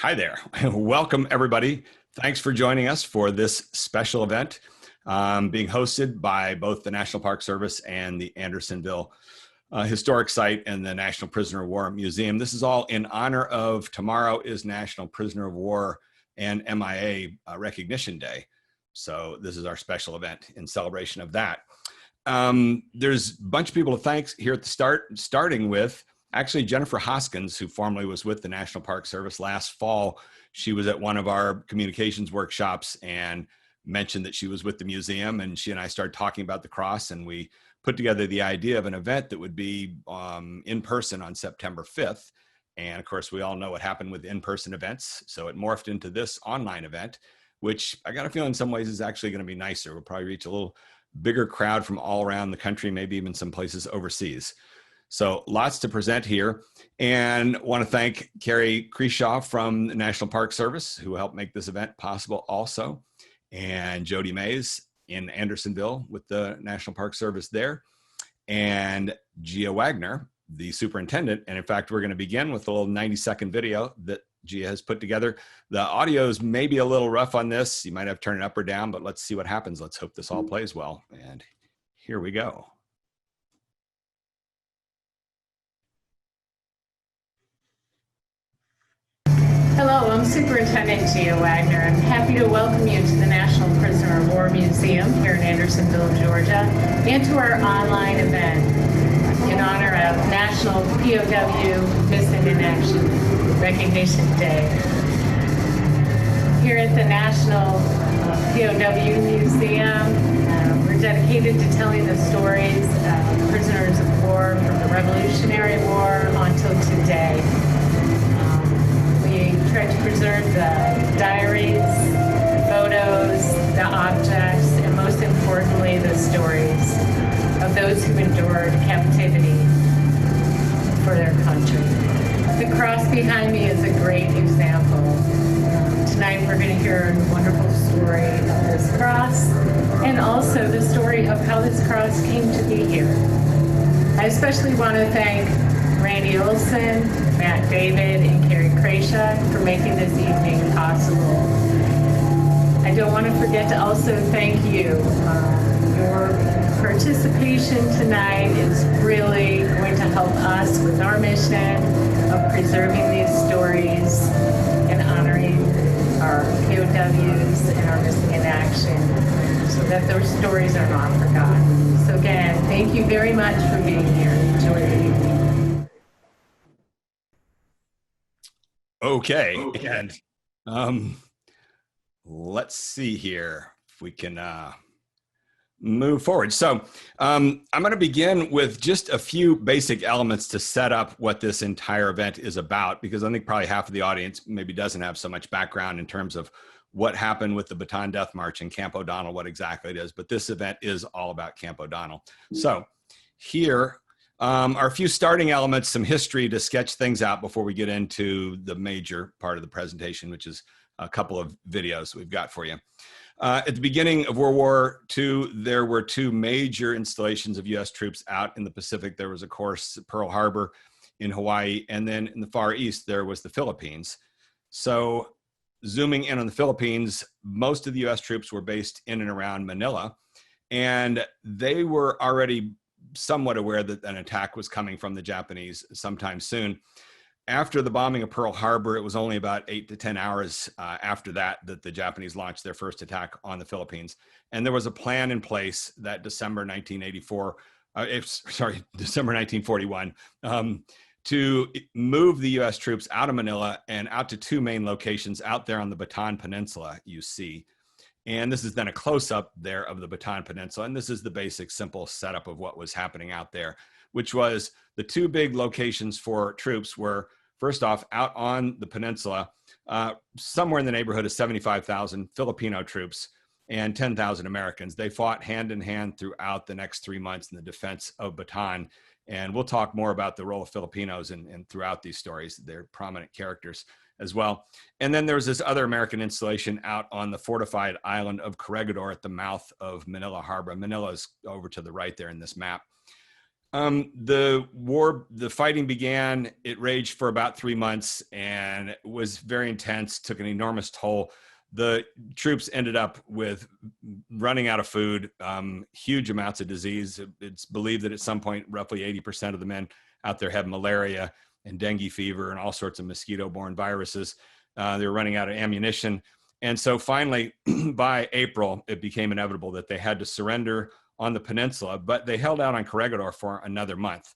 Hi there. Welcome, everybody. Thanks for joining us for this special event being hosted by both the National Park Service and the Andersonville Historic Site and the National Prisoner of War Museum. This is all in honor of tomorrow is National Prisoner of War and MIA Recognition Day. So this is our special event in celebration of that. There's a bunch of people to thank here at the start, starting with actually Jennifer Hoskins, who formerly was with the National Park Service last fall. She was at one of our communications workshops and mentioned that she was with the museum, and she and I started talking about the cross, and we put together the idea of an event that would be in person on September 5th. And of course, we all know what happened with in-person events. So it morphed into this online event, which I got a feeling in some ways is actually going to be nicer. We'll probably reach a little bigger crowd from all around the country, maybe even some places overseas. So lots to present here, and want to thank Carrie Creshaw from the National Park Service, who helped make this event possible also, and Jody Mays in Andersonville with the National Park Service there, and Gia Wagner, the superintendent. And in fact, we're going to begin with a little 90-second video that Gia has put together. The audio is maybe a little rough on this. You might have to turn it up or down, but let's see what happens. Let's hope this all plays well. And here we go. Hello, I'm Superintendent Gia Wagner. I'm happy to welcome you to the National Prisoner of War Museum here in Andersonville, Georgia, and to our online event in honor of National POW Missing in Action Recognition Day. Here at the National POW Museum, we're dedicated to telling the stories of prisoners of war from the Revolutionary War until today. Try to preserve the diaries, the photos, the objects, and most importantly, the stories of those who endured captivity for their country. The cross behind me is a great example. Tonight we're going to hear a wonderful story of this cross, and also the story of how this cross came to be here. I especially want to thank Randy Olson, Matt David, and Carrie Creshaw for making this evening possible. I don't want to forget to also thank you. Your participation tonight is really going to help us with our mission of preserving these stories and honoring our POWs and our missing in action so that those stories are not forgotten. So again, thank you very much for being here. Enjoy the evening. Okay, and let's see here if we can move forward. So I'm going to begin with just a few basic elements to set up what this entire event is about, because I think probably half of the audience maybe doesn't have so much background in terms of what happened with the Bataan Death March and Camp O'Donnell, what exactly it is, but this event is all about Camp O'Donnell. So here are a few starting elements, some history to sketch things out before we get into the major part of the presentation, which is a couple of videos we've got for you. At the beginning of World War II, there were two major installations of U.S. troops out in the Pacific. There was, of course, Pearl Harbor in Hawaii, and then in the Far East, there was the Philippines. So zooming in on the Philippines, most of the U.S. troops were based in and around Manila, and they were already somewhat aware that an attack was coming from the Japanese sometime soon. After the bombing of Pearl Harbor, it was only about 8 to 10 hours after that the Japanese launched their first attack on the Philippines. And there was a plan in place that December 1941, to move the U.S. troops out of Manila and out to two main locations out there on the Bataan Peninsula, you see. And this is then a close-up there of the Bataan Peninsula. And this is the basic, simple setup of what was happening out there, which was the two big locations for troops were, first off, out on the peninsula, somewhere in the neighborhood of 75,000 Filipino troops and 10,000 Americans. They fought hand in hand throughout the next 3 months in the defense of Bataan. And we'll talk more about the role of Filipinos and throughout these stories. They're prominent characters as well. And then there was this other American installation out on the fortified island of Corregidor at the mouth of Manila Harbor. Manila is over to the right there in this map. The fighting began, it raged for about 3 months and was very intense, took an enormous toll. The troops ended up with running out of food, huge amounts of disease. It's believed that at some point, roughly 80% of the men out there had malaria and dengue fever and all sorts of mosquito-borne viruses. They were running out of ammunition. And so finally, by April, it became inevitable that they had to surrender on the peninsula, but they held out on Corregidor for another month.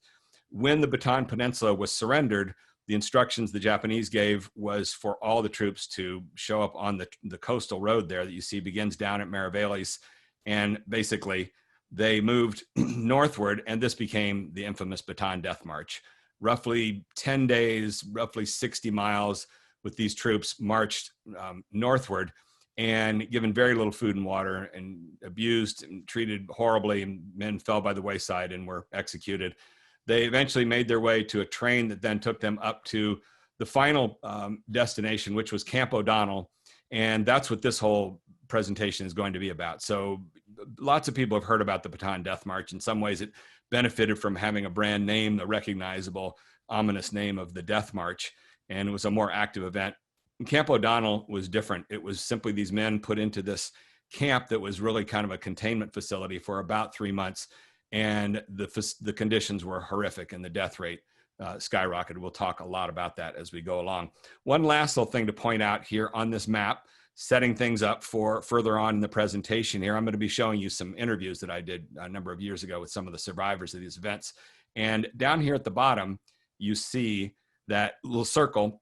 When the Bataan Peninsula was surrendered, the instructions the Japanese gave was for all the troops to show up on the coastal road there that you see begins down at Mariveles. And basically, they moved northward, and this became the infamous Bataan Death March. Roughly 10 days, roughly 60 miles with these troops marched northward, and given very little food and water and abused and treated horribly, and men fell by the wayside and were executed. They eventually made their way to a train that then took them up to the final destination, which was Camp O'Donnell. And that's what this whole presentation is going to be about. So lots of people have heard about the Bataan Death March. In some ways, it benefited from having a brand name, the recognizable, ominous name of the Death March. And it was a more active event. Camp O'Donnell was different. It was simply these men put into this camp that was really kind of a containment facility for about 3 months. And the conditions were horrific and the death rate skyrocketed. We'll talk a lot about that as we go along. One last little thing to point out here on this map, setting things up for further on in the presentation here, I'm going to be showing you some interviews that I did a number of years ago with some of the survivors of these events. And down here at the bottom, you see that little circle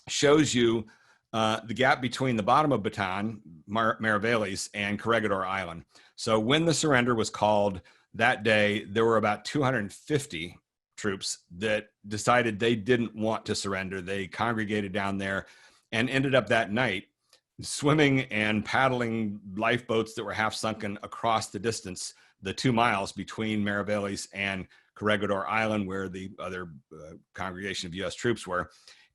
shows you the gap between the bottom of Bataan, Mariveles, and Corregidor Island. So when the surrender was called that day, there were about 250 troops that decided they didn't want to surrender. They congregated down there and ended up that night swimming and paddling lifeboats that were half sunken across the distance, the 2 miles between Mariveles and Corregidor Island, where the other congregation of U.S. troops were.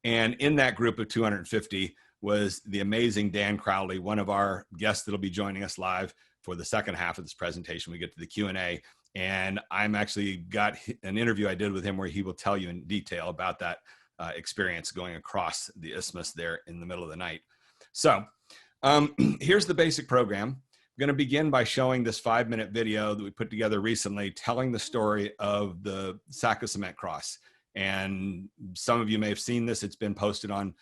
And in that group of 250 was the amazing Dan Crowley, one of our guests that'll be joining us live for the second half of this presentation. We get to the Q&A, and I'm actually got an interview I did with him where he will tell you in detail about that experience going across the isthmus there in the middle of the night. So here's the basic program. I'm going to begin by showing this 5-minute video that we put together recently telling the story of the sack of cement cross. And some of you may have seen this. It's been posted on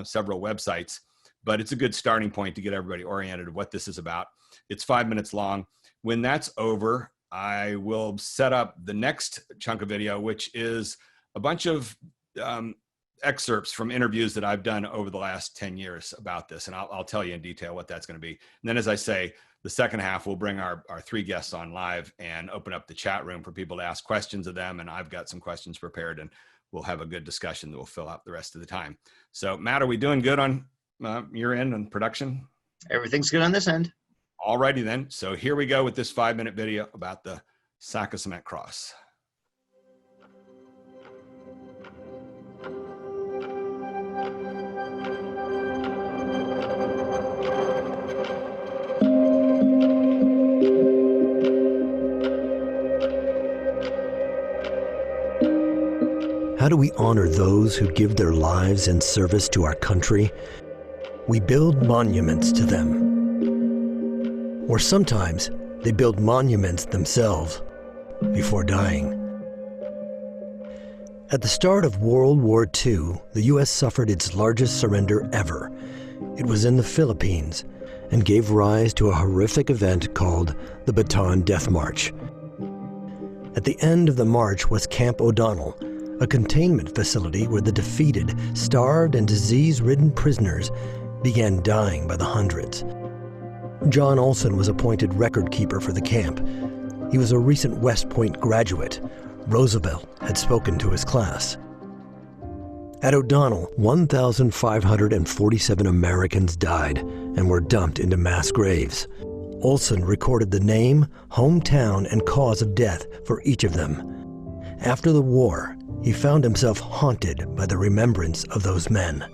several websites, but it's a good starting point to get everybody oriented of what this is about. It's 5 minutes long. When that's over, I will set up the next chunk of video, which is a bunch of excerpts from interviews that I've done over the last 10 years about this. And I'll tell you in detail what that's going to be. And then, as I say, the second half, we'll bring our 3 guests on live and open up the chat room for people to ask questions of them. And I've got some questions prepared, and we'll have a good discussion that will fill out the rest of the time. So, Matt, are we doing good on your end on production? Everything's good on this end. All righty then. So here we go with this 5-minute video about the sack of cement cross. How do we honor those who give their lives in service to our country? We build monuments to them. Or sometimes they build monuments themselves before dying. At the start of World War II, the U.S. suffered its largest surrender ever. It was in the Philippines and gave rise to a horrific event called the Bataan Death March. At the end of the march was Camp O'Donnell, a containment facility where the defeated, starved, and disease-ridden prisoners began dying by the hundreds. John Olson was appointed record keeper for the camp. He was a recent West Point graduate. Roosevelt had spoken to his class. At O'Donnell, 1,547 Americans died and were dumped into mass graves. Olson recorded the name, hometown, and cause of death for each of them. After the war, he found himself haunted by the remembrance of those men.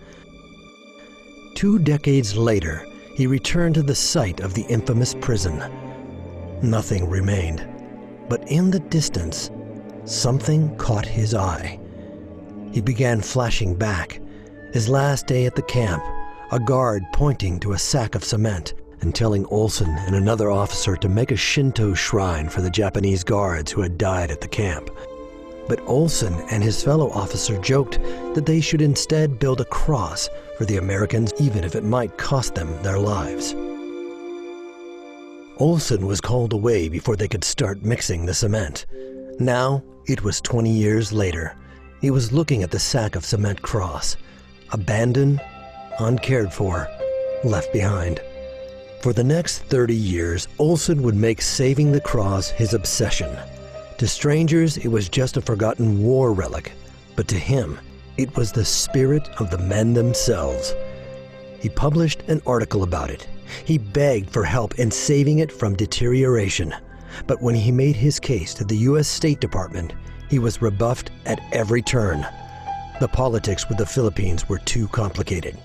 2 decades later, he returned to the site of the infamous prison. Nothing remained, but in the distance, something caught his eye. He began flashing back. His last day at the camp, a guard pointing to a sack of cement and telling Olson and another officer to make a Shinto shrine for the Japanese guards who had died at the camp. But Olson and his fellow officer joked that they should instead build a cross for the Americans, even if it might cost them their lives. Olson was called away before they could start mixing the cement. Now, it was 20 years later. He was looking at the sack of cement cross, abandoned, uncared for, left behind. For the next 30 years, Olson would make saving the cross his obsession. To strangers, it was just a forgotten war relic, but to him, it was the spirit of the men themselves. He published an article about it. He begged for help in saving it from deterioration. But when he made his case to the U.S. State Department, he was rebuffed at every turn. The politics with the Philippines were too complicated.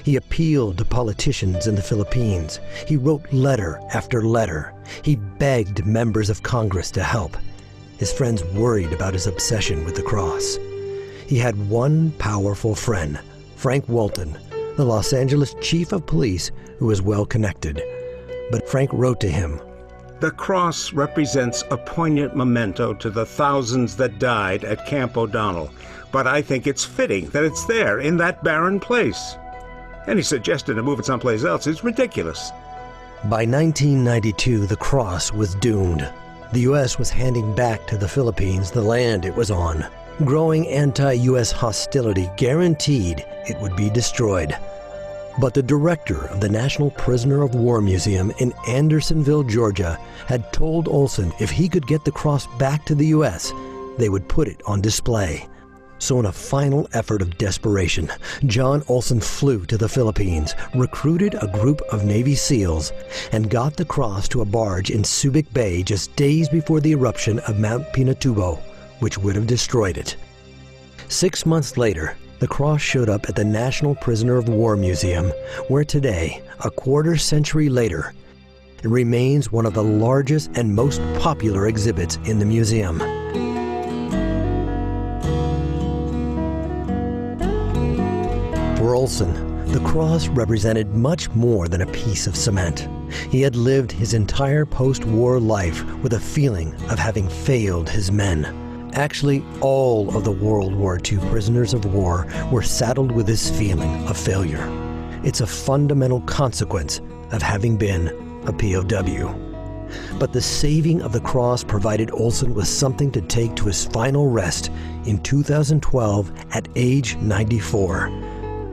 He appealed to politicians in the Philippines. He wrote letter after letter. He begged members of Congress to help. His friends worried about his obsession with the cross. He had one powerful friend, Frank Walton, the Los Angeles chief of police, who was well connected. But Frank wrote to him, "The cross represents a poignant memento to the thousands that died at Camp O'Donnell, but I think it's fitting that it's there in that barren place. Any suggestion to move it someplace else is ridiculous." By 1992, the cross was doomed. The U.S. was handing back to the Philippines the land it was on. Growing anti-U.S. hostility guaranteed it would be destroyed. But the director of the National Prisoner of War Museum in Andersonville, Georgia, had told Olson if he could get the cross back to the U.S., they would put it on display. So in a final effort of desperation, John Olson flew to the Philippines, recruited a group of Navy SEALs, and got the cross to a barge in Subic Bay just days before the eruption of Mount Pinatubo, which would have destroyed it. 6 months later, the cross showed up at the National Prisoner of War Museum, where today, a quarter-century later, it remains one of the largest and most popular exhibits in the museum. For Olson, the cross represented much more than a piece of cement. He had lived his entire post-war life with a feeling of having failed his men. Actually, all of the World War II prisoners of war were saddled with this feeling of failure. It's a fundamental consequence of having been a POW. But the saving of the cross provided Olson with something to take to his final rest in 2012 at age 94.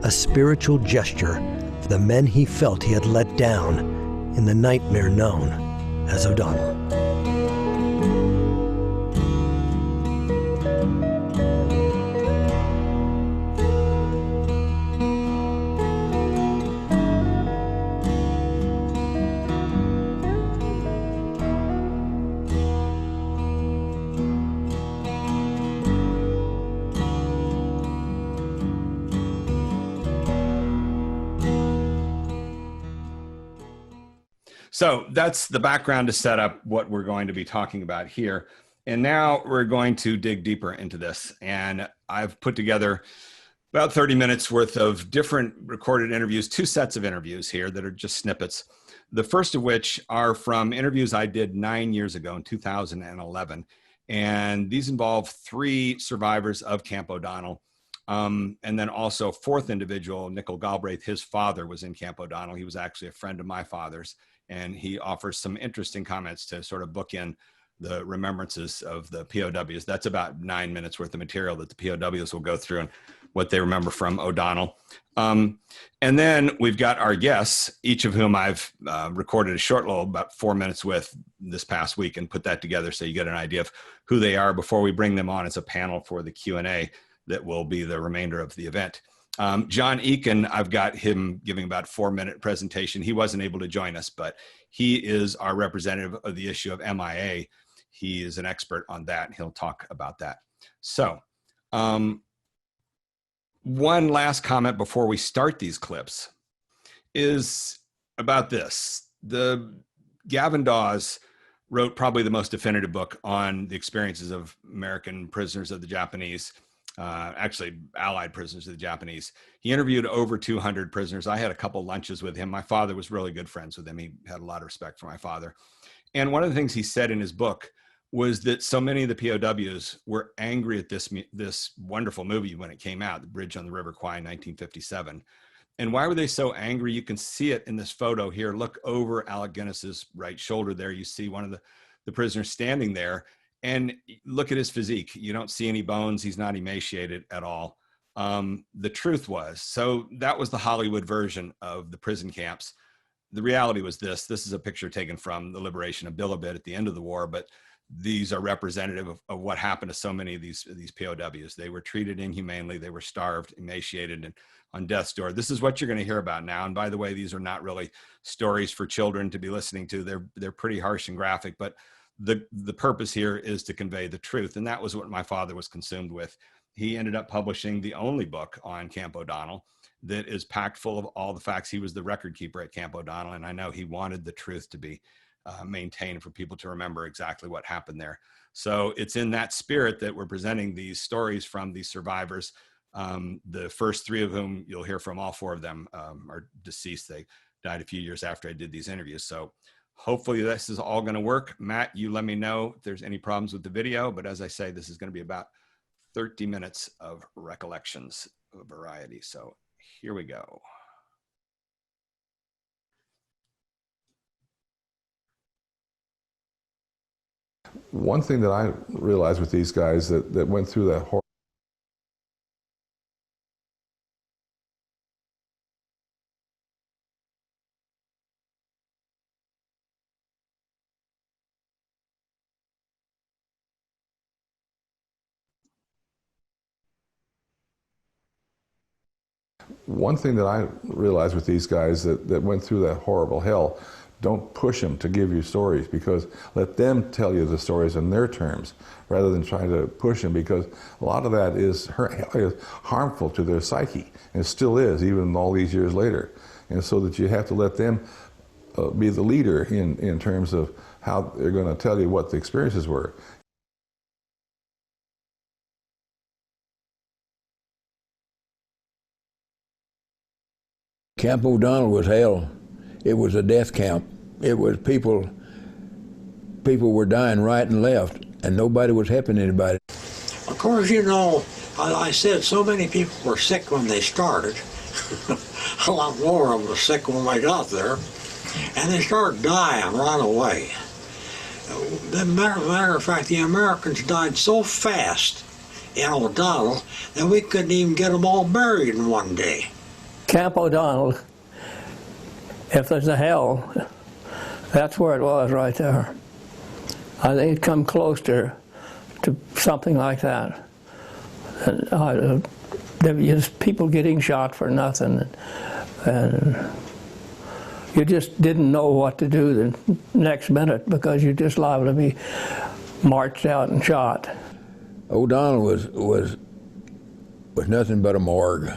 A spiritual gesture for the men he felt he had let down in the nightmare known as O'Donnell. So that's the background to set up what we're going to be talking about here. And now we're going to dig deeper into this. And I've put together about 30 minutes worth of different recorded interviews, 2 sets of interviews here that are just snippets. The first of which are from interviews I did 9 years ago in 2011. And these involve 3 survivors of Camp O'Donnell. And then also 4th individual, Nicol Galbraith, his father was in Camp O'Donnell. He was actually a friend of my father's. And he offers some interesting comments to sort of bookend the remembrances of the POWs. That's about 9 minutes worth of material that the POWs will go through and what they remember from O'Donnell. And then we've got our guests, each of whom I've recorded a short little, about 4 minutes with this past week, and put that together so you get an idea of who they are before we bring them on as a panel for the Q&A that will be the remainder of the event. John Eakin, I've got him giving about a 4-minute presentation. He wasn't able to join us, but he is our representative of the issue of MIA. He is an expert on that. He'll talk about that. So one last comment before we start these clips is about this. The Gavin Dawes wrote probably the most definitive book on the experiences of American prisoners of the Japanese, actually Allied prisoners of the Japanese. He interviewed over 200 prisoners. I had a couple lunches with him. My father was really good friends with him. He had a lot of respect for my father. And one of the things he said in his book was that so many of the POWs were angry at this wonderful movie when it came out, The Bridge on the River Kwai in 1957. And why were they so angry? You can see it in this photo here. Look over Alec Guinness's right shoulder there. You see one of the prisoners standing there, and look at his physique. You don't see any bones. He's not emaciated at all. The truth was, so that was the Hollywood version of the prison camps. The reality was this is a picture taken from the liberation of Bilibid at the end of the war, but these are representative of what happened to so many of these POWs. They were treated inhumanely. They were starved, emaciated, and on death's door. This is what you're going to hear about now. And by the way, these are not really stories for children to be listening to. They're pretty harsh and graphic, but the purpose here is to convey the truth. And that was what my father was consumed with. He ended up publishing the only book on Camp O'Donnell that is packed full of all the facts. He was the record keeper at Camp O'Donnell, and I know he wanted the truth to be maintained for people to remember exactly what happened there. So it's in that spirit that we're presenting these stories from these survivors. The first three of whom you'll hear from, all four of them are deceased. They died a few years after I did these interviews. So hopefully this is all going to work. Matt, you let me know if there's any problems with the video, but as I say, this is going to be about 30 minutes of recollections of a variety. So here we go. One thing that I realized with these guys that went through that horror. One thing that I realized with these guys that went through that horrible hell, don't push them to give you stories, because let them tell you the stories in their terms rather than trying to push them, because a lot of that is harmful to their psyche, and it still is even all these years later. And so that you have to let them be the leader in terms of how they're going to tell you what the experiences were. Camp O'Donnell was hell. It was a death camp. It was people were dying right and left, and nobody was helping anybody. Of course, you know, I said so many people were sick when they started. A lot more of them were sick when they got there, and they started dying right away. As a matter of fact, the Americans died so fast in O'Donnell that we couldn't even get them all buried in one day. Camp O'Donnell, if there's a hell, that's where it was right there. I think it come close to something like that. And, there was people getting shot for nothing, and you just didn't know what to do the next minute because you're just liable to be marched out and shot. O'Donnell was nothing but a morgue.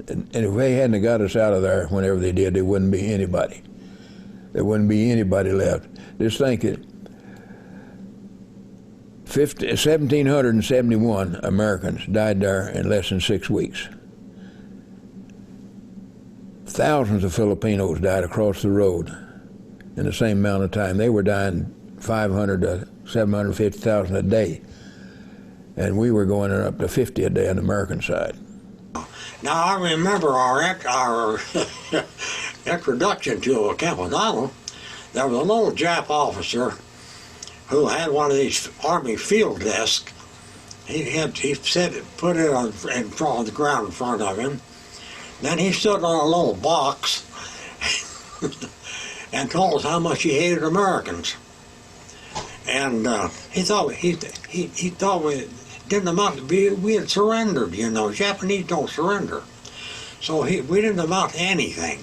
And if they hadn't got us out of there whenever they did, there wouldn't be anybody. There wouldn't be anybody left. Just think it. 1,771 Americans died there in less than 6 weeks. Thousands of Filipinos died across the road in the same amount of time. They were dying 500 to 750,000 a day, and we were going up to 50 a day on the American side. Now, I remember our introduction to Camp O'Donnell. There was a little Jap officer who had one of these Army field desks. He put it on in front of the ground in front of him. Then he stood on a little box and told us how much he hated Americans. And he thought we didn't amount to be, we had surrendered, you know. Japanese don't surrender. So we didn't amount to anything.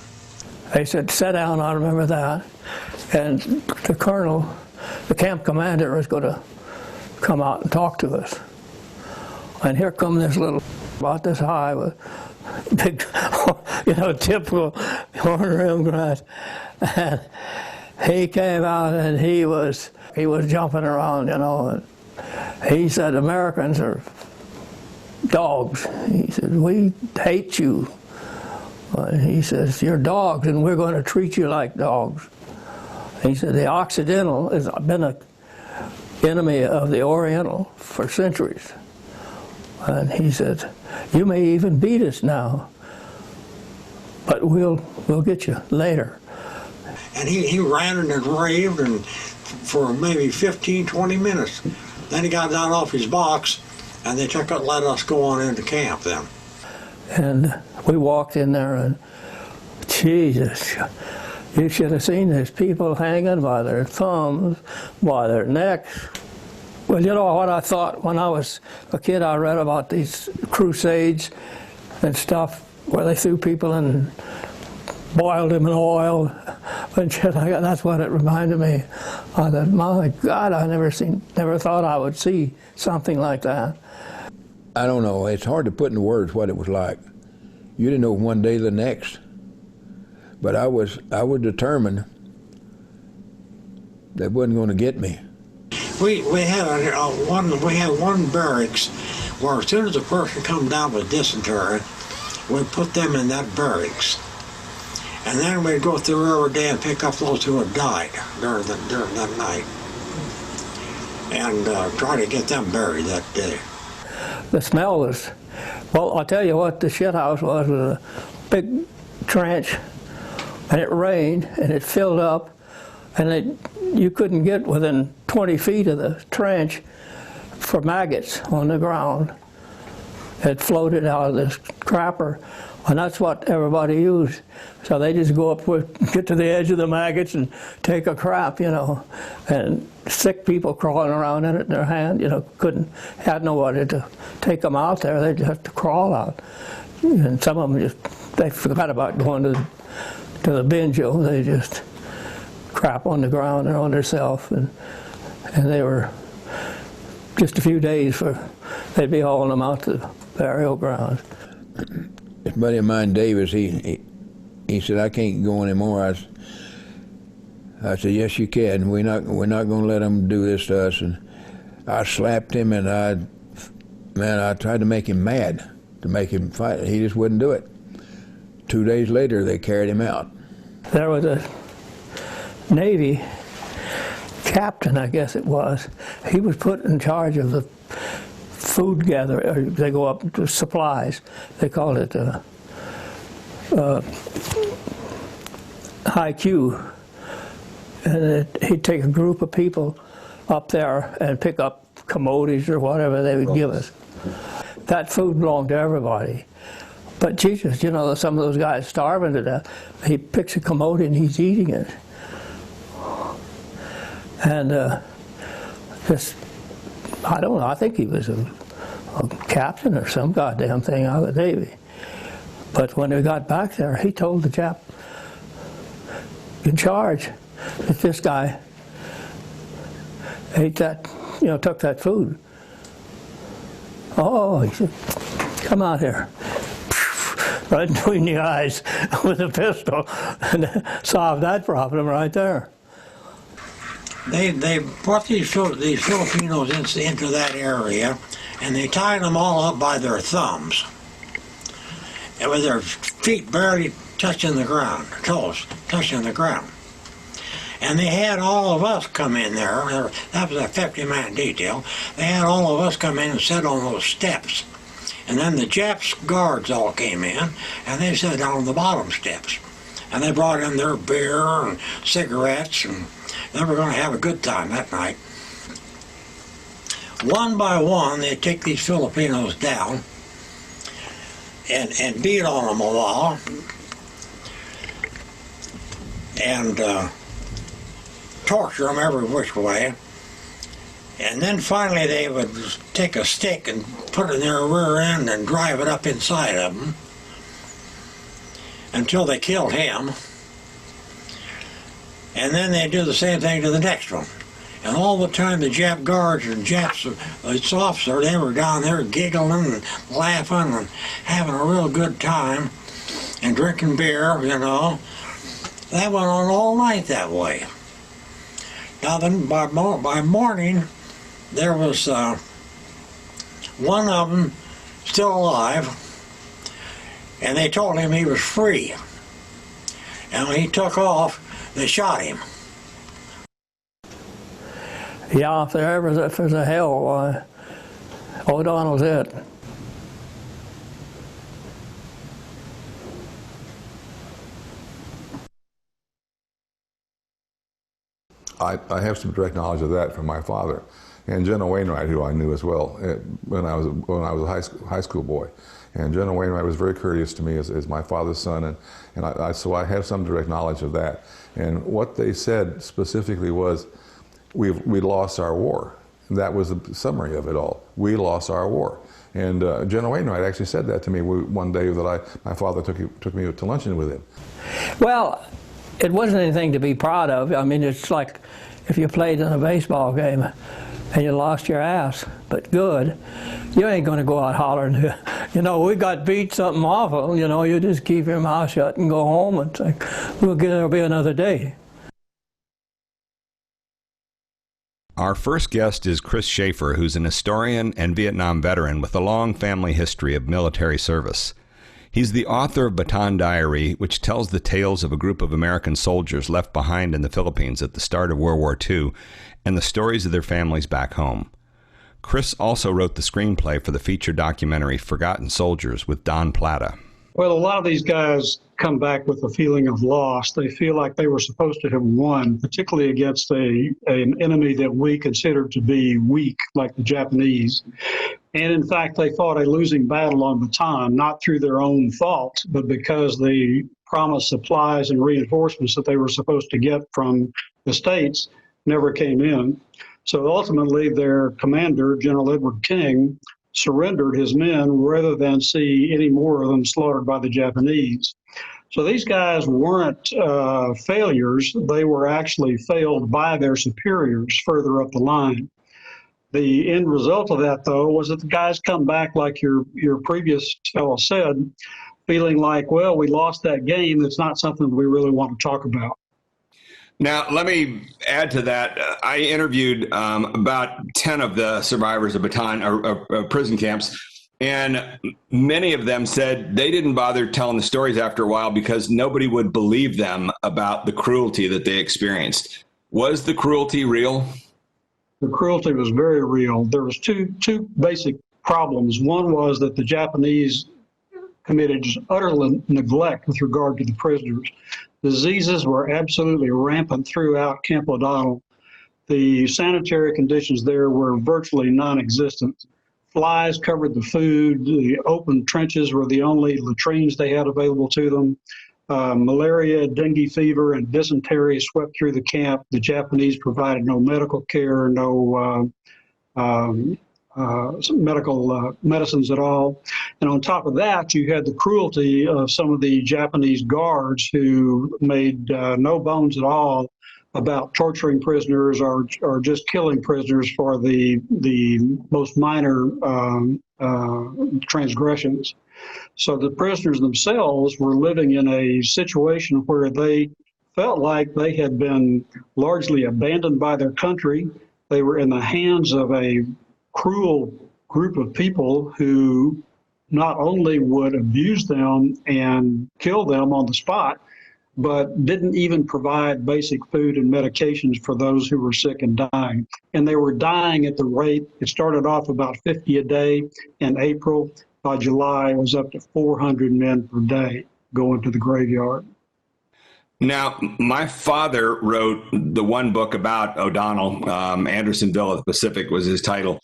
They said, sit down, I remember that. And the colonel, the camp commander, was going to come out and talk to us. And here come this little, about this high, with big, you know, typical horn rim grass. he came out and he was jumping around, you know. And he said, Americans are dogs. He said, we hate you. And he says, you're dogs and we're going to treat you like dogs. He said, the Occidental has been an enemy of the Oriental for centuries. And he said, you may even beat us now, but we'll get you later. And he ranted and raved and for maybe 15, 20 minutes. Then he got down off his box and they let us go on into camp then. And we walked in there and, Jesus, you should have seen these people hanging by their thumbs, by their necks. Well, you know what I thought when I was a kid? I read about these crusades and stuff where they threw people and boiled them in oil and shit like that. That's what it reminded me. I thought, my God, I never thought I would see something like that. I don't know. It's hard to put into words what it was like. You didn't know one day the next. But I was determined they wasn't going to get me. We had one barracks where as soon as a person come down with dysentery, we'd put them in that barracks. And then we'd go through every day and pick up those who had died during that night. And try to get them buried that day. The smell was, well, I'll tell you what the shit house was a big trench, and it rained, and it filled up, and you couldn't get within 20 feet of the trench for maggots on the ground. It floated out of this crapper, and that's what everybody used. So they just go up, get to the edge of the maggots and take a crap, you know. And sick people crawling around in it in their hand, you know, had nobody to take them out there. They'd have to crawl out. And some of them they forgot about going to the bingo. They just crap on the ground and on themselves. And they were just a few days they'd be hauling them out to the burial ground. This buddy of mine, Davis, he said, I can't go anymore. I said, yes, you can. We're not going to let them do this to us. And I slapped him, and I tried to make him mad, to make him fight. He just wouldn't do it. 2 days later, they carried him out. There was a Navy captain, I guess it was. He was put in charge of the food gathering. They go up to supplies. They called it high Q. And he'd take a group of people up there and pick up commodities or whatever they would give us. That food belonged to everybody. But Jesus, you know, some of those guys starving to death, he picks a commodity and he's eating it. And I don't know, I think he was a captain or some goddamn thing out of the Navy. But when we got back there, he told the chap in charge that this guy ate that, you know, took that food. Oh, he said, come out here. Right between the eyes with a pistol, and solved that problem right there. They brought these Filipinos into that area, and they tied them all up by their thumbs, and with their feet barely touching the ground, toes touching the ground. And they had all of us come in there. That was a 50-man detail. They had all of us come in and sit on those steps. And then the Japs guards all came in, and they sat down on the bottom steps. And they brought in their beer and cigarettes, and they were going to have a good time that night. One by one, they'd take these Filipinos down and beat on them a while, and torture them every which way. And then finally they would take a stick and put it in their rear end and drive it up inside of them until they killed him. And then they'd do the same thing to the next one. And all the time the Jap guards and Japs, its officer, they were down there giggling and laughing and having a real good time and drinking beer, you know. That went on all night that way. Now then, by morning, there was one of them still alive, and they told him he was free. And when he took off, they shot him. Yeah, if there's a hell, O'Donnell's it. I have some direct knowledge of that from my father, and General Wainwright, who I knew as well when I was a high school boy. And General Wainwright was very courteous to me as my father's son, so I have some direct knowledge of that. And what they said specifically was, we lost our war. And that was the summary of it all. We lost our war. And General Wainwright actually said that to me one day that my father took me to luncheon with him. Well, it wasn't anything to be proud of. I mean, it's like if you played in a baseball game and you lost your ass, but good, you ain't going to go out hollering, you know, we got beat something awful. You know, you just keep your mouth shut and go home and think, there'll be another day. Our first guest is Chris Schaefer, who's an historian and Vietnam veteran with a long family history of military service. He's the author of Bataan Diary, which tells the tales of a group of American soldiers left behind in the Philippines at the start of World War II and the stories of their families back home. Chris also wrote the screenplay for the feature documentary Forgotten Soldiers with Don Plata. Well, a lot of these guys come back with a feeling of loss. They feel like they were supposed to have won, particularly against an enemy that we considered to be weak, like the Japanese. And in fact, they fought a losing battle on Bataan, not through their own fault, but because the promised supplies and reinforcements that they were supposed to get from the States never came in. So ultimately, their commander, General Edward King, surrendered his men rather than see any more of them slaughtered by the Japanese. So these guys weren't failures. They were actually failed by their superiors further up the line. The end result of that, though, was that the guys come back, like your previous fellow said, feeling like, well, we lost that game. That's not something we really want to talk about. Now, let me add to that. I interviewed about 10 of the survivors of Bataan, or prison camps, and many of them said they didn't bother telling the stories after a while because nobody would believe them about the cruelty that they experienced. Was the cruelty real? The cruelty was very real. There was two basic problems. One was that the Japanese committed just utter neglect with regard to the prisoners. Diseases were absolutely rampant throughout Camp O'Donnell. The sanitary conditions there were virtually non-existent. Flies covered the food. The open trenches were the only latrines they had available to them. Malaria, dengue fever, and dysentery swept through the camp. The Japanese provided no medical care, no medical medicines at all. And on top of that, you had the cruelty of some of the Japanese guards who made no bones at all about torturing prisoners or just killing prisoners for the most minor transgressions. So the prisoners themselves were living in a situation where they felt like they had been largely abandoned by their country. They were in the hands of a cruel group of people who not only would abuse them and kill them on the spot, but didn't even provide basic food and medications for those who were sick and dying. And they were dying at the rate, it started off about 50 a day in April. By July, it was up to 400 men per day going to the graveyard. Now, my father wrote the one book about O'Donnell, Andersonville of the Pacific was his title.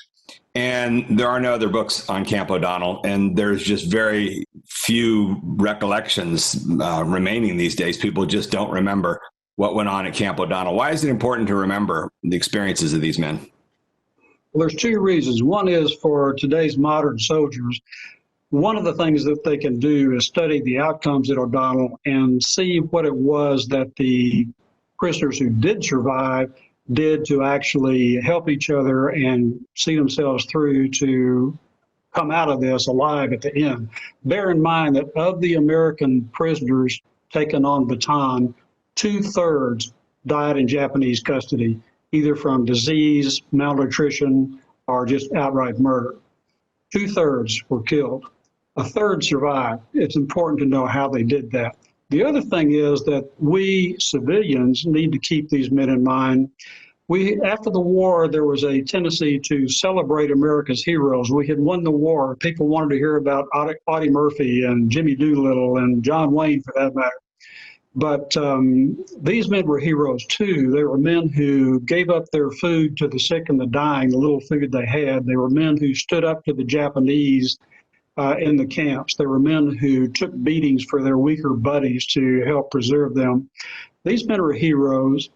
And there are no other books on Camp O'Donnell, and there's just very few recollections remaining these days. People just don't remember what went on at Camp O'Donnell. Why is it important to remember the experiences of these men? Well, there's two reasons. One is for today's modern soldiers. One of the things that they can do is study the outcomes at O'Donnell and see what it was that the prisoners who did survive did to actually help each other and see themselves through to come out of this alive at the end. Bear in mind that of the American prisoners taken on Bataan, 2/3 died in Japanese custody. either from disease, malnutrition, or just outright murder. 2/3 were killed. A third survived. It's important to know how they did that. The other thing is that we civilians need to keep these men in mind. After the war, there was a tendency to celebrate America's heroes. We had won the war. People wanted to hear about Audie Murphy and Jimmy Doolittle and John Wayne, for that matter. But these men were heroes too. They were men who gave up their food to the sick and the dying, the little food they had. They were men who stood up to the Japanese in the camps. They were men who took beatings for their weaker buddies to help preserve them. These men are heroes,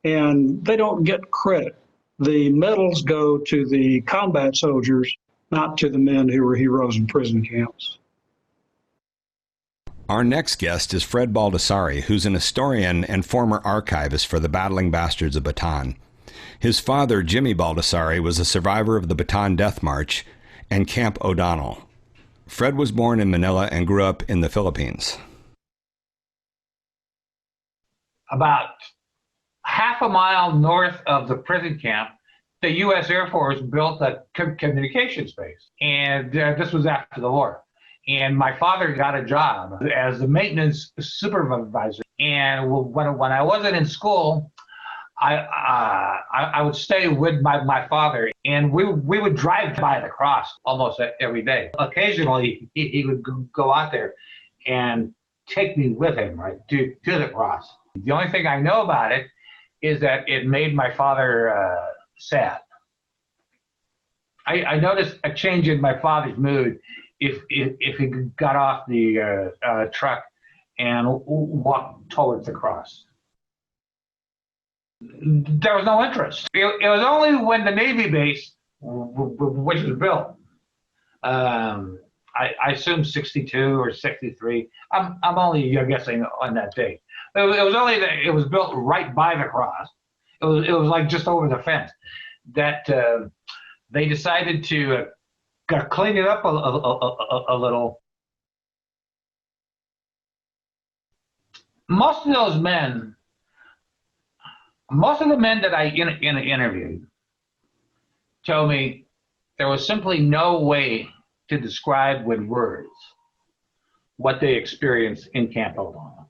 and they don't get credit. The medals go to the combat soldiers, not to the men who were heroes in prison camps. Our next guest is Fred Baldassarre, who's an historian and former archivist for the Battling Bastards of Bataan. His father, Jimmy Baldassarre, was a survivor of the Bataan Death March and Camp O'Donnell. Fred was born in Manila and grew up in the Philippines. About half a mile north of the prison camp, the U.S. Air Force built a communications base, and this was after the war. And my father got a job as the maintenance supervisor. And when I wasn't in school, I would stay with my father, and we would drive by the cross almost every day. Occasionally, he would go out there and take me with him, right, to the cross. The only thing I know about it is that it made my father sad. I noticed a change in my father's mood if he got off the truck and walked towards the cross. There was no interest. It was only when the Navy base, which was built, I assume 62 or 63. I'm only guessing on that date. It was only that it was built right by the cross. It was like just over the fence that they decided to clean it up a little. Most of the men that I interviewed told me there was simply no way to describe with words what they experienced in Camp O'Donnell.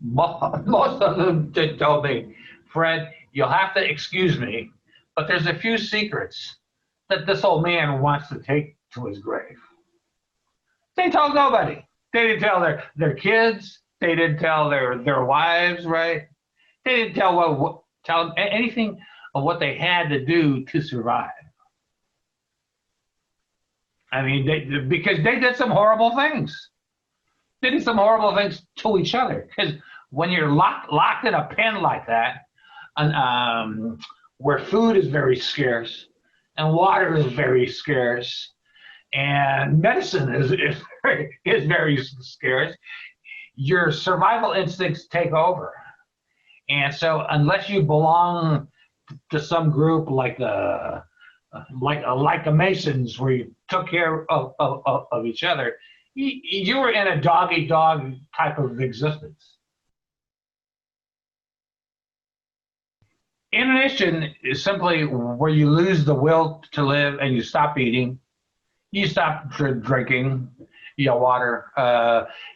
Most of them told me, Fred, you'll have to excuse me, but there's a few secrets that this old man wants to take to his grave. They told nobody. They didn't tell their kids. They didn't tell their wives, right? They didn't tell anything of what they had to do to survive. I mean, because they did some horrible things. They did some horrible things to each other. Because when you're locked in a pen like that, where food is very scarce and water is very scarce and medicine is very scarce, your survival instincts take over. And so unless you belong to some group like the Masons, where you took care of each other, you were in a dog-eat-dog type of existence. Inanition is simply where you lose the will to live and you stop eating, you stop drinking water.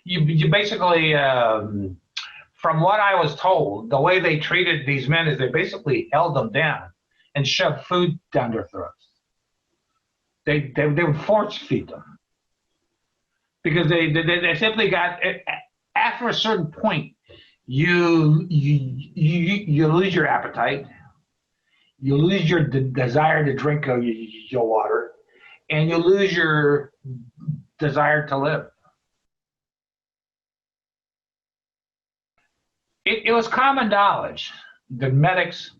You basically, from what I was told, the way they treated these men is they basically held them down and shoved food down their throats. They would force feed them because they simply got, after a certain point, you lose your appetite, you lose your desire to drink your water, and you lose your desire to live. It was common knowledge that medics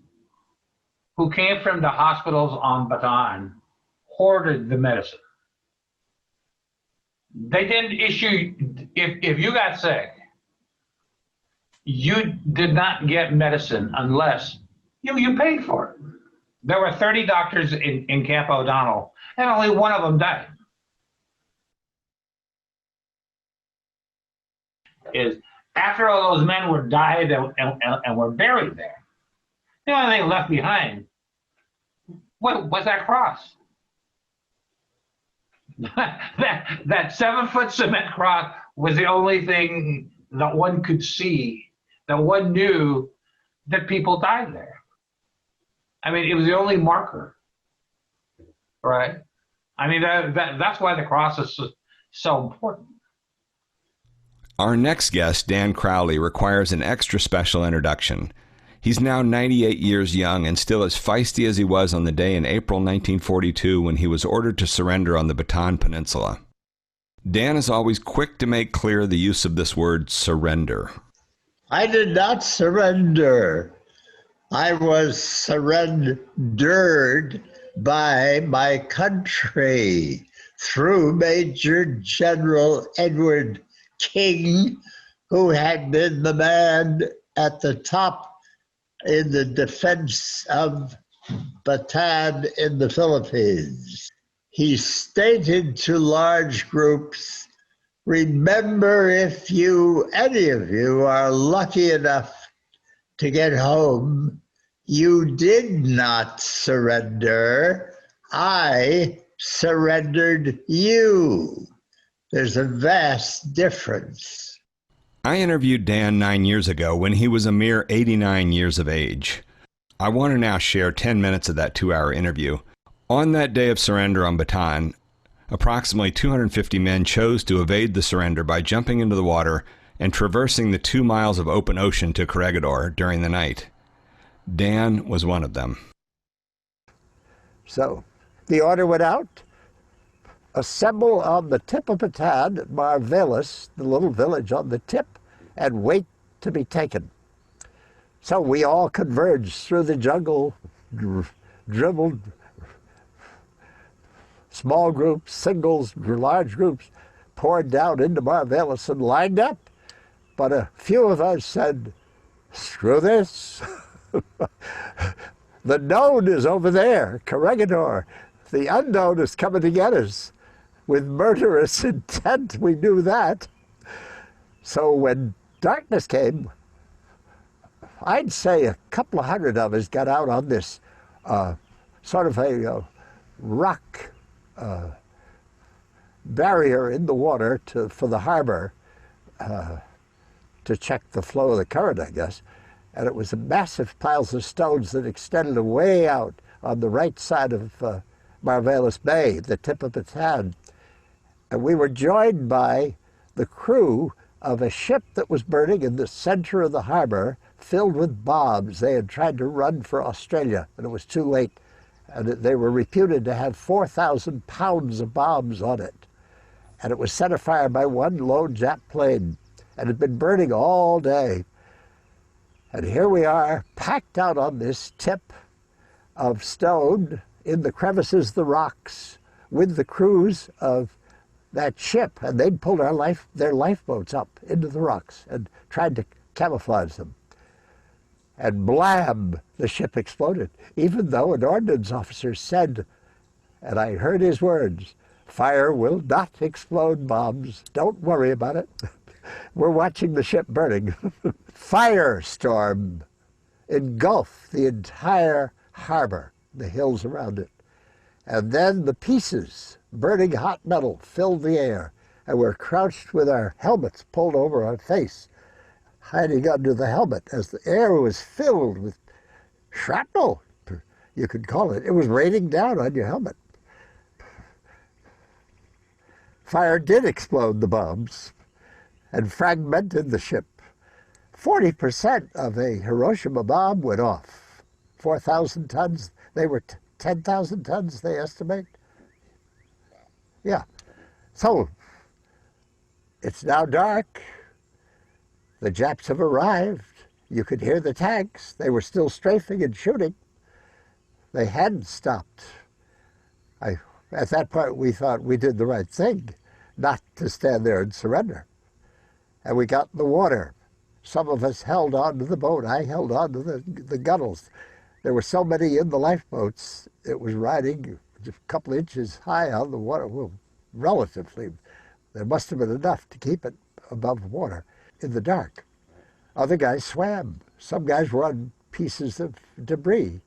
who came from the hospitals on Bataan hoarded the medicine. They didn't issue, if you got sick, you did not get medicine unless you paid for it. There were 30 doctors in Camp O'Donnell, and only one of them died. After all those men were died and were buried there, The only thing left behind was that cross. that 7-foot cement cross was the only thing that one could see, that one knew that people died there. I mean, it was the only marker, right? I mean, that's why the cross is so important. Our next guest, Dan Crowley, requires an extra special introduction. He's now 98 years young and still as feisty as he was on the day in April 1942 when he was ordered to surrender on the Bataan Peninsula. Dan is always quick to make clear the use of this word, surrender. I did not surrender. I was surrendered by my country through Major General Edward King, who had been the man at the top in the defense of Bataan in the Philippines. He stated to large groups, remember, if any of you are lucky enough to get home, you did not surrender. I surrendered you. There's a vast difference. I interviewed Dan 9 years ago when he was a mere 89 years of age. I want to now share 10 minutes of that 2-hour interview. On that day of surrender on Bataan, approximately 250 men chose to evade the surrender by jumping into the water and traversing the 2 miles of open ocean to Corregidor during the night. Dan was one of them. So the order went out. Assemble on the tip of Bataan at Marvelis, the little village on the tip, and wait to be taken. So we all converged through the jungle, dribbled, small groups, singles, large groups, poured down into Marvelis and lined up. But a few of us said, screw this. The known is over there, Corregidor. The unknown is coming to get us. With murderous intent, we knew that. So when darkness came, I'd say a couple of hundred of us got out on this sort of a rock barrier in the water for the harbor to check the flow of the current, I guess. And it was massive piles of stones that extended way out on the right side of Marvelis Bay, the tip of Bataan. And we were joined by the crew of a ship that was burning in the center of the harbor, filled with bombs. They had tried to run for Australia, and it was too late. And they were reputed to have 4,000 pounds of bombs on it. And it was set afire by one lone Jap plane, and had been burning all day. And here we are, packed out on this tip of stone in the crevices, the rocks, with the crews of that ship, and they'd pulled their lifeboats up into the rocks and tried to camouflage them. And blam, the ship exploded, even though an ordnance officer said, and I heard his words, fire will not explode bombs. Don't worry about it. We're watching the ship burning. Firestorm engulfed the entire harbor, the hills around it. And then the pieces, burning hot metal, filled the air, and we're crouched with our helmets pulled over our face, hiding under the helmet as the air was filled with shrapnel, you could call it. It was raining down on your helmet. Fire did explode the bombs and fragmented the ship. 40% of a Hiroshima bomb went off. 4,000 tons. They were 10,000 tons, they estimate. Yeah. So it's now dark. The Japs have arrived. You could hear the tanks. They were still strafing and shooting. They hadn't stopped. At that point, we thought we did the right thing, not to stand there and surrender. And we got in the water. Some of us held on to the boat. I held on to the gunnels. There were so many in the lifeboats, it was riding a couple of inches high on the water. Well, relatively, there must have been enough to keep it above water in the dark. Other guys swam. Some guys were on pieces of debris.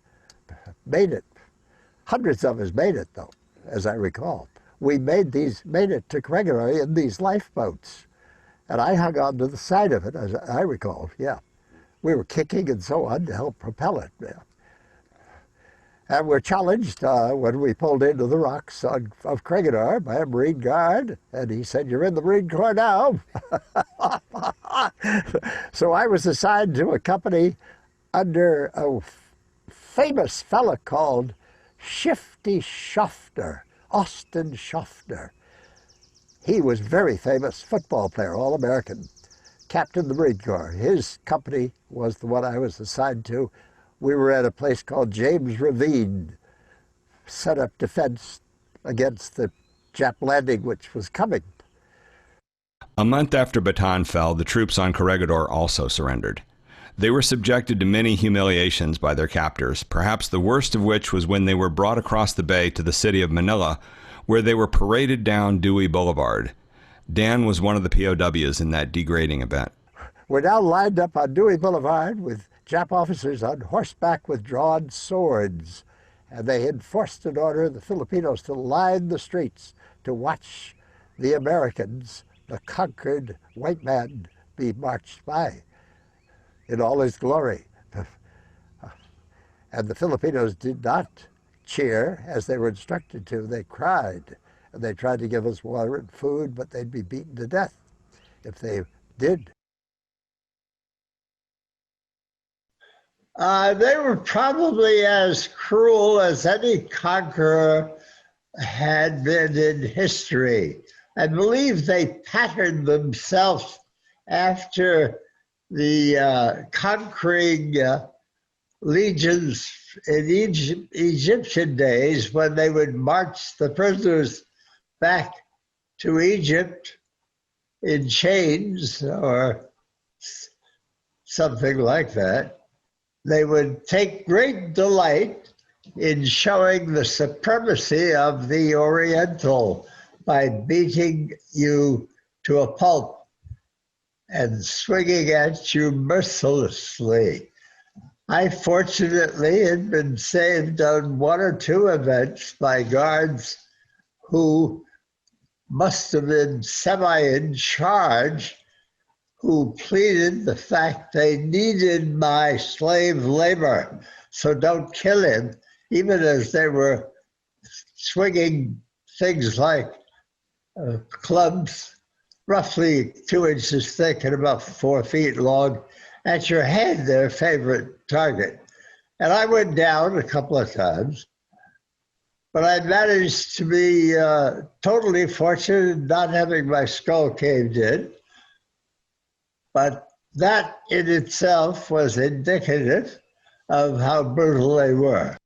Made it. Hundreds of us made it, though, as I recall. We made it to Crowley in these lifeboats. And I hung on to the side of it, as I recall, yeah. We were kicking and so on to help propel it. Yeah. And we're challenged when we pulled into the rocks of Crowley by a Marine guard, and he said, "You're in the Marine Corps now." So I was assigned to a company under a famous fella called Shifty Schaefer, Austin Schaefer. He was very famous football player, All-American, captain of the Marine Corps. His company was the one I was assigned to. We were at a place called James Ravine, set up defense against the Jap landing which was coming. A month after Bataan fell, the troops on Corregidor also surrendered. They were subjected to many humiliations by their captors, perhaps the worst of which was when they were brought across the bay to the city of Manila, where they were paraded down Dewey Boulevard. Dan was one of the POWs in that degrading event. We're now lined up on Dewey Boulevard with Jap officers on horseback with drawn swords, and they enforced an order of the Filipinos to line the streets to watch the Americans, the conquered white man, be marched by in all his glory. And the Filipinos did not cheer as they were instructed to. They cried, and they tried to give us water and food, but they'd be beaten to death if they did. They were probably as cruel as any conqueror had been in history. I believe they patterned themselves after the conquering legions in Egyptian days, when they would march the prisoners back to Egypt in chains or something like that. They would take great delight in showing the supremacy of the Oriental by beating you to a pulp and swinging at you mercilessly. I fortunately had been saved on one or two events by guards who must have been semi-in charge, who pleaded the fact they needed my slave labor, so don't kill him, even as they were swinging things like clubs roughly 2 inches thick and about 4 feet long at your head, their favorite target. And I went down a couple of times, but I managed to be totally fortunate in not having my skull caved in. But that in itself was indicative of how brutal they were.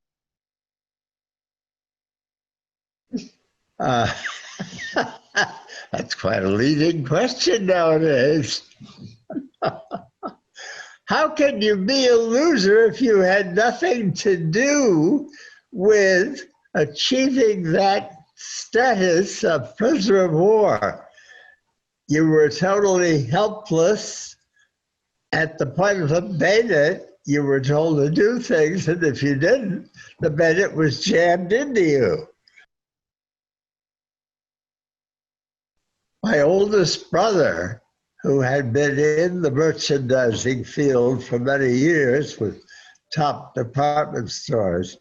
That's quite a leading question nowadays. How can you be a loser if you had nothing to do with achieving that status of prisoner of war? You were totally helpless. At the point of the bayonet, you were told to do things, and if you didn't, the bayonet was jammed into you. My oldest brother, who had been in the merchandising field for many years with top department stores,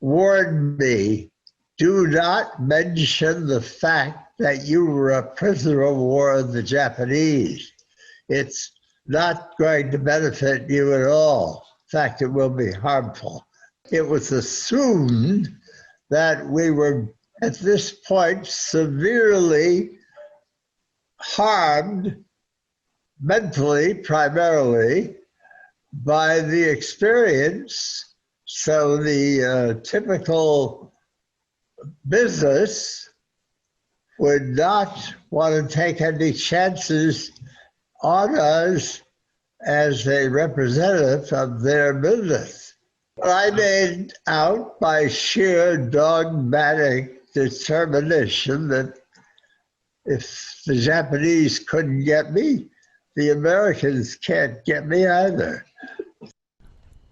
warned me, do not mention the fact that you were a prisoner of war of the Japanese. It's not going to benefit you at all. In fact, it will be harmful. It was assumed that we were, at this point, severely harmed, mentally primarily, by the experience. So the typical business would not want to take any chances on us as a representative of their business. But I made out by sheer dogmatic determination that if the Japanese couldn't get me, the Americans can't get me either.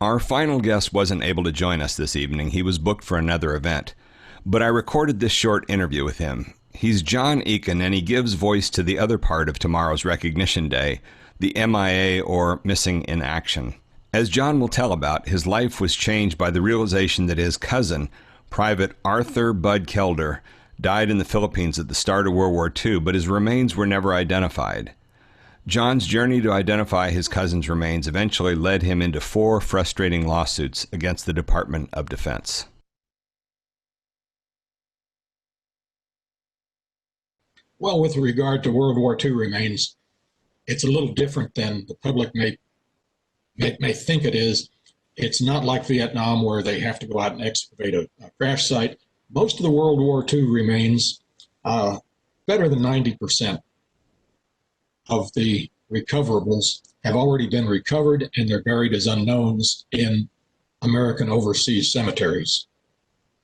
Our final guest wasn't able to join us this evening. He was booked for another event. But I recorded this short interview with him. He's John Eakin, and he gives voice to the other part of tomorrow's Recognition Day, the MIA, or Missing in Action. As John will tell about, his life was changed by the realization that his cousin, Private Arthur Bud Kelder, died in the Philippines at the start of World War II, but his remains were never identified. John's journey to identify his cousin's remains eventually led him into 4 frustrating lawsuits against the Department of Defense. Well, with regard to World War II remains, it's a little different than the public may think it is. It's not like Vietnam where they have to go out and excavate a crash site. Most of the World War II remains, better than 90% of the recoverables have already been recovered, and they're buried as unknowns in American overseas cemeteries.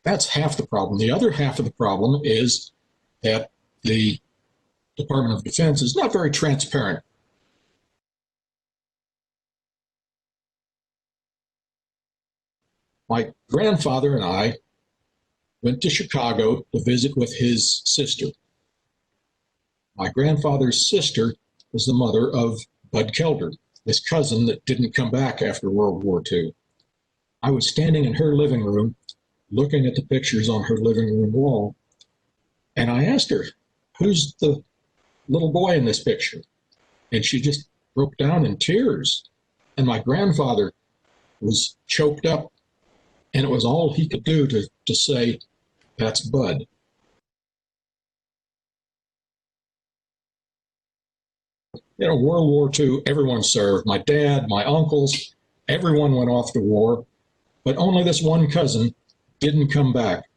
That's half the problem. The other half of the problem is that the Department of Defense is not very transparent. My grandfather and I went to Chicago to visit with his sister. My grandfather's sister was the mother of Bud Kelder, this cousin that didn't come back after World War II. I was standing in her living room, looking at the pictures on her living room wall, and I asked her, "Who's the little boy in this picture?" And she just broke down in tears. And my grandfather was choked up, and it was all he could do to say, "That's Bud." You know, World War II, everyone served. My dad, my uncles, everyone went off to war, but only this one cousin didn't come back.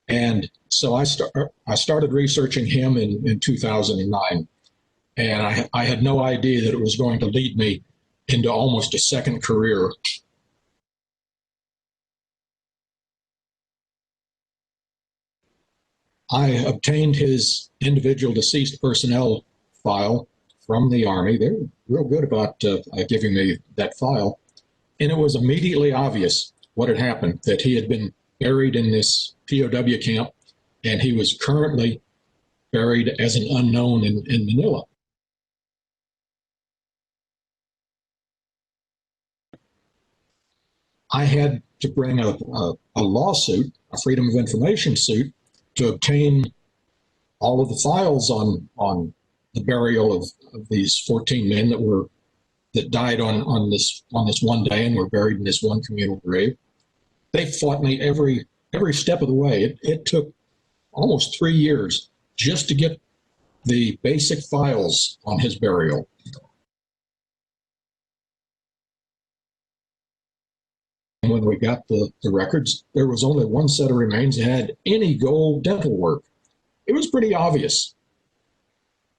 And so I started researching him in 2009, and I had no idea that it was going to lead me into almost a second career. I obtained his individual deceased personnel file from the Army. They were real good about giving me that file. And it was immediately obvious what had happened, that he had been buried in this POW camp, and he was currently buried as an unknown in Manila. I had to bring a lawsuit, a Freedom of Information suit, to obtain all of the files on the burial of these 14 men that died on this one day and were buried in this one communal grave. They fought me every step of the way. It took almost 3 years just to get the basic files on his burial. And when we got the records, there was only one set of remains that had any gold dental work. It was pretty obvious.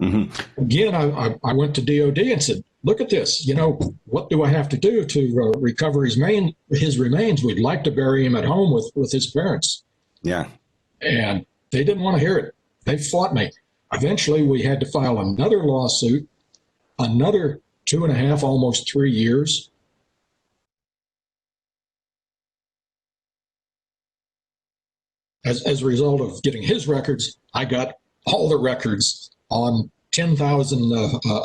Mm-hmm. Again, I went to DOD and said, "Look at this. You know, what do I have to do to recover his remains? We'd like to bury him at home with his parents." Yeah. And they didn't want to hear it. They fought me. Eventually, we had to file another lawsuit, another 2.5, almost 3 years. As a result of getting his records, I got all the records on 10,000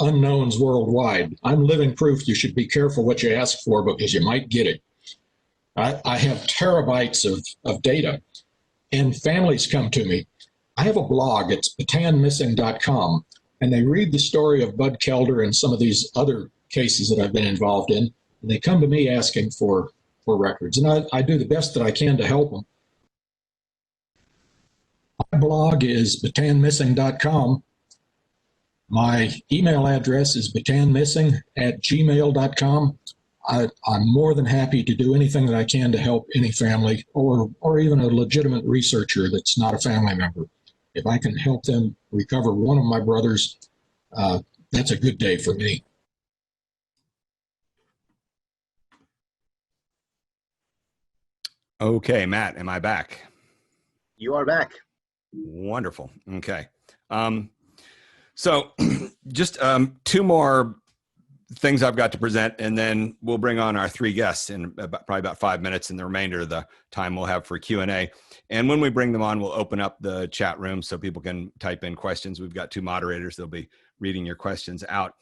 unknowns worldwide. I'm living proof you should be careful what you ask for because you might get it. I have terabytes of data, and families come to me. I have a blog, it's batanmissing.com, and they read the story of Bud Kelder and some of these other cases that I've been involved in, and they come to me asking for records, and I do the best that I can to help them. My blog is batanmissing.com. My email address is batanmissing@gmail.com. I'm more than happy to do anything that I can to help any family or even a legitimate researcher that's not a family member. If I can help them recover one of my brothers, that's a good day for me. Okay, Matt, am I back? You are back. Wonderful. Okay. So just 2 more things I've got to present, and then we'll bring on our three guests in probably about 5 minutes, and the remainder of the time we'll have for Q&A. And when we bring them on, we'll open up the chat room so people can type in questions. We've got two moderators. They'll be reading your questions out.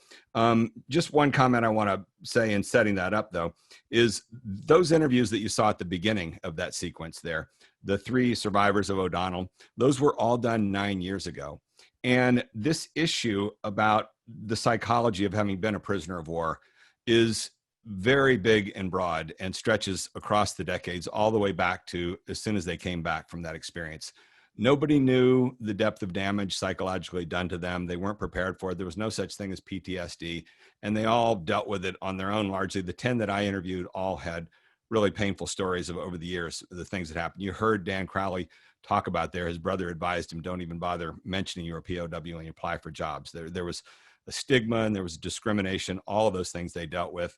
Just one comment I want to say in setting that up, though, is those interviews that you saw at the beginning of that sequence there, the three survivors of O'Donnell, those were all done 9 years ago. And this issue about the psychology of having been a prisoner of war is very big and broad and stretches across the decades all the way back to as soon as they came back from that experience. Nobody knew the depth of damage psychologically done to them. They weren't prepared for it. There was no such thing as PTSD, and they all dealt with it on their own largely. The 10 that I interviewed all had really painful stories of over the years, the things that happened. You heard Dan Crowley talk about there. His brother advised him, don't even bother mentioning you're a POW when you apply for jobs. There was a stigma and there was discrimination, all of those things they dealt with.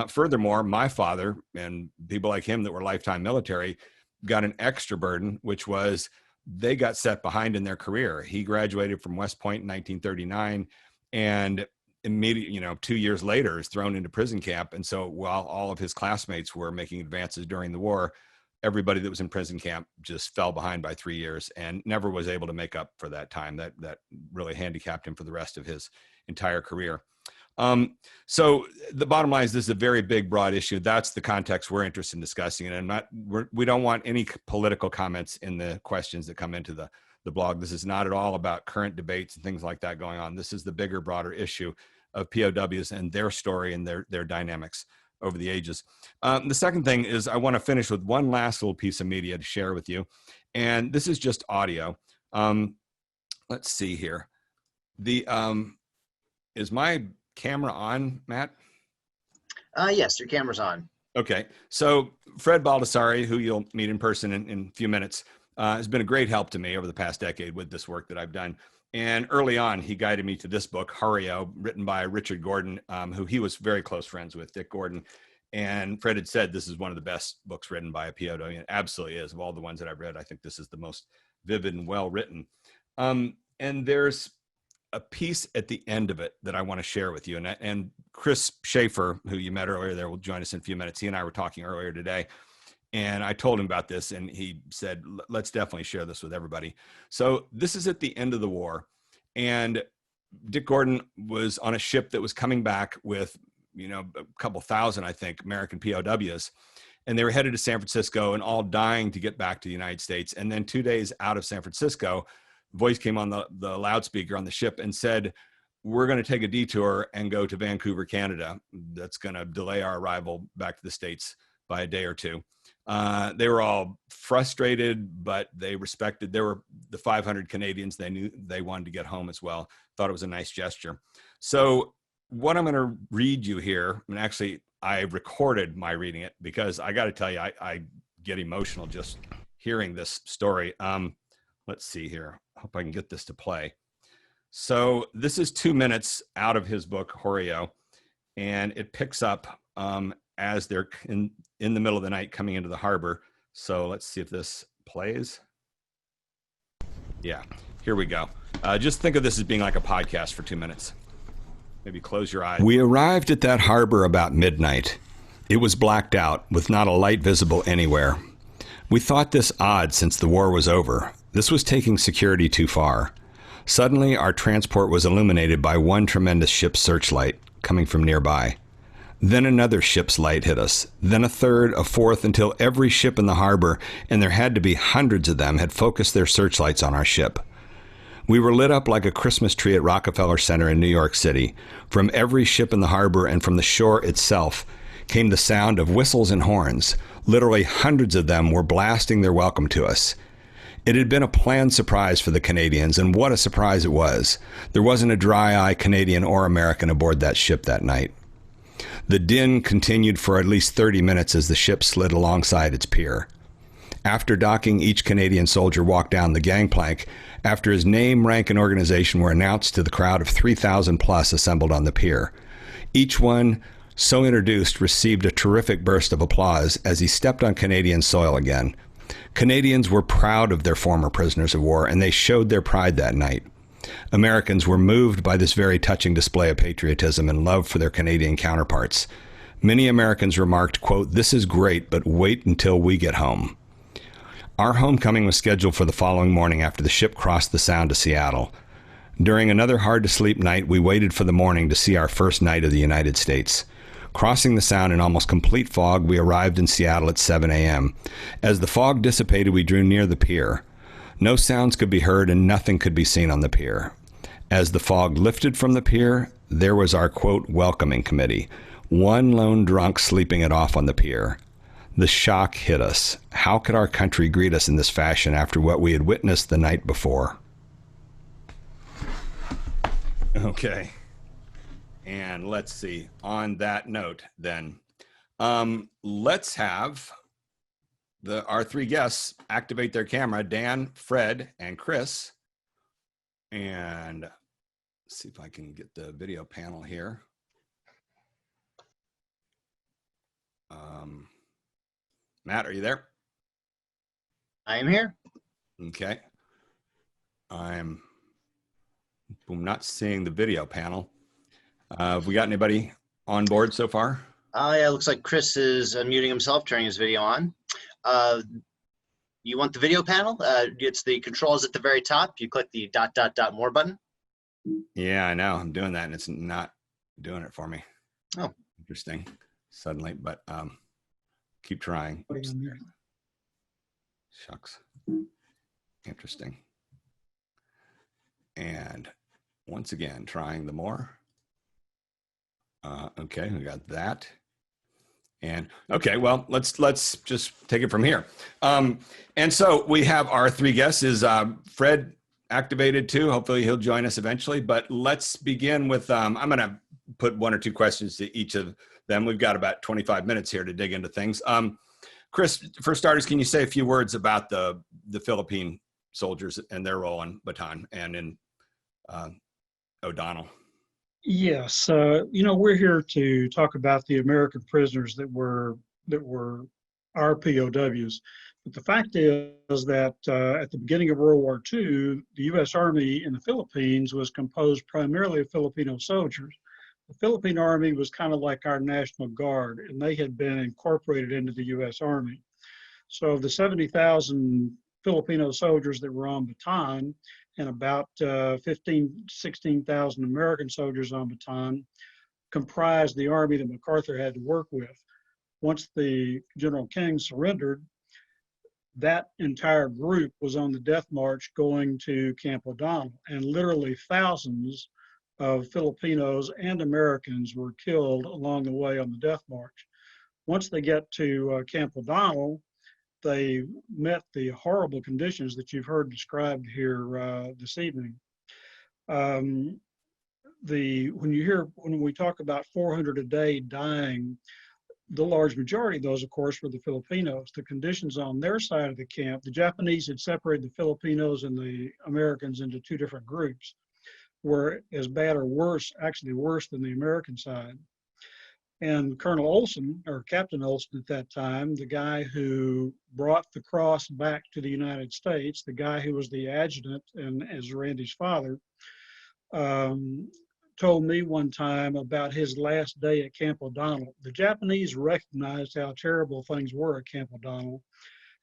Furthermore, my father and people like him that were lifetime military got an extra burden, which was they got set behind in their career. He graduated from West Point in 1939 and immediately, 2 years later is thrown into prison camp. And so while all of his classmates were making advances during the war, everybody that was in prison camp just fell behind by 3 years and never was able to make up for that time. That really handicapped him for the rest of his entire career. So the bottom line is this is a very big, broad issue. That's the context we're interested in discussing. And we don't want any political comments in the questions that come into the blog. This is not at all about current debates and things like that going on. This is the bigger, broader issue of POWs and their story and their dynamics over the ages. The second thing is I want to finish with one last little piece of media to share with you. And this is just audio. Let's see here. Is my camera on, Matt? Yes, your camera's on. Okay. So Fred Baldassarre, who you'll meet in person in a few minutes, has been a great help to me over the past decade with this work that I've done. And early on, he guided me to this book, Hario, written by Richard Gordon, who he was very close friends with, Dick Gordon. And Fred had said this is one of the best books written by a POW. And it absolutely is. Of all the ones that I've read, I think this is the most vivid and well written. And there's a piece at the end of it that I want to share with you. And Chris Schaefer, who you met earlier there, will join us in a few minutes. He and I were talking earlier today. And I told him about this, and he said, let's definitely share this with everybody. So this is at the end of the war. And Dick Gordon was on a ship that was coming back with, a couple thousand, I think, American POWs. And they were headed to San Francisco and all dying to get back to the United States. And then 2 days out of San Francisco, voice came on the loudspeaker on the ship and said, we're going to take a detour and go to Vancouver, Canada. That's going to delay our arrival back to the States by a day or two. They were all frustrated, but they respected, there were the 500 Canadians. They knew they wanted to get home as well. Thought it was a nice gesture. So what I'm going to read you here, and actually I recorded my reading it because I got to tell you, I get emotional just hearing this story. Let's see here. Hope I can get this to play. So this is 2 minutes out of his book, Hario, and it picks up as they're in the middle of the night coming into the harbor. So let's see if this plays. Yeah, here we go. Just think of this as being like a podcast for 2 minutes. Maybe close your eyes. We arrived at that harbor about midnight. It was blacked out with not a light visible anywhere. We thought this odd since the war was over. This was taking security too far. Suddenly, our transport was illuminated by one tremendous ship's searchlight coming from nearby. Then another ship's light hit us, then a third, a fourth, until every ship in the harbor, and there had to be hundreds of them, had focused their searchlights on our ship. We were lit up like a Christmas tree at Rockefeller Center in New York City. From every ship in the harbor and from the shore itself came the sound of whistles and horns. Literally hundreds of them were blasting their welcome to us. It had been a planned surprise for the Canadians, and what a surprise it was. There wasn't a dry-eye Canadian or American aboard that ship that night. The din continued for at least 30 minutes as the ship slid alongside its pier. After docking, each Canadian soldier walked down the gangplank after his name, rank, and organization were announced to the crowd of 3,000 plus assembled on the pier. Each one, so introduced, received a terrific burst of applause as he stepped on Canadian soil again. Canadians were proud of their former prisoners of war, and they showed their pride that night. Americans were moved by this very touching display of patriotism and love for their Canadian counterparts. Many Americans remarked, quote, "This is great, but wait until we get home." Our homecoming was scheduled for the following morning after the ship crossed the Sound to Seattle. During another hard-to-sleep night, we waited for the morning to see our first night of the United States. Crossing the Sound in almost complete fog, we arrived in Seattle at 7 a.m. As the fog dissipated, we drew near the pier. No sounds could be heard and nothing could be seen on the pier. As the fog lifted from the pier, there was our, quote, welcoming committee. One lone drunk sleeping it off on the pier. The shock hit us. How could our country greet us in this fashion after what we had witnessed the night before? Okay. And let's see. On that note, then, let's have our three guests activate their camera, Dan, Fred, and Chris. And let's see if I can get the video panel here. Matt, are you there? I am here. Okay. I'm not seeing the video panel. Have we got anybody on board so far? Yeah, it looks like Chris is muting himself, turning his video on. You want the video panel? It's the controls at the very top. You click the ... more button. Yeah, I know. I'm doing that and it's not doing it for me. Oh. Interesting. Suddenly, but keep trying. Oops. Shucks. Interesting. And once again, trying the more. Okay, we got that. And okay, well, let's just take it from here. And so we have our three guests. Is Fred activated too? Hopefully he'll join us eventually. But let's begin with, I'm going to put one or two questions to each of them. We've got about 25 minutes here to dig into things. Chris, for starters, can you say a few words about the Philippine soldiers and their role in Bataan and in O'Donnell? Yes, we're here to talk about the American prisoners that were our POWs. But the fact is that at the beginning of World War II, the U.S. Army in the Philippines was composed primarily of Filipino soldiers. The Philippine Army was kind of like our National Guard, and they had been incorporated into the U.S. Army. So of the 70,000 Filipino soldiers that were on Bataan, and about 16,000 American soldiers on Bataan comprised the army that MacArthur had to work with. Once the General King surrendered, that entire group was on the death march going to Camp O'Donnell, and literally thousands of Filipinos and Americans were killed along the way on the death march. Once they get to Camp O'Donnell, they met the horrible conditions that you've heard described here this evening. When we talk about 400 a day dying, the large majority of those, of course, were the Filipinos. The conditions on their side of the camp, the Japanese had separated the Filipinos and the Americans into two different groups, were as bad or worse, actually worse than the American side. And Colonel Olson, or Captain Olson at that time, the guy who brought the cross back to the United States, the guy who was the adjutant and as Randy's father, told me one time about his last day at Camp O'Donnell. The Japanese recognized how terrible things were at Camp O'Donnell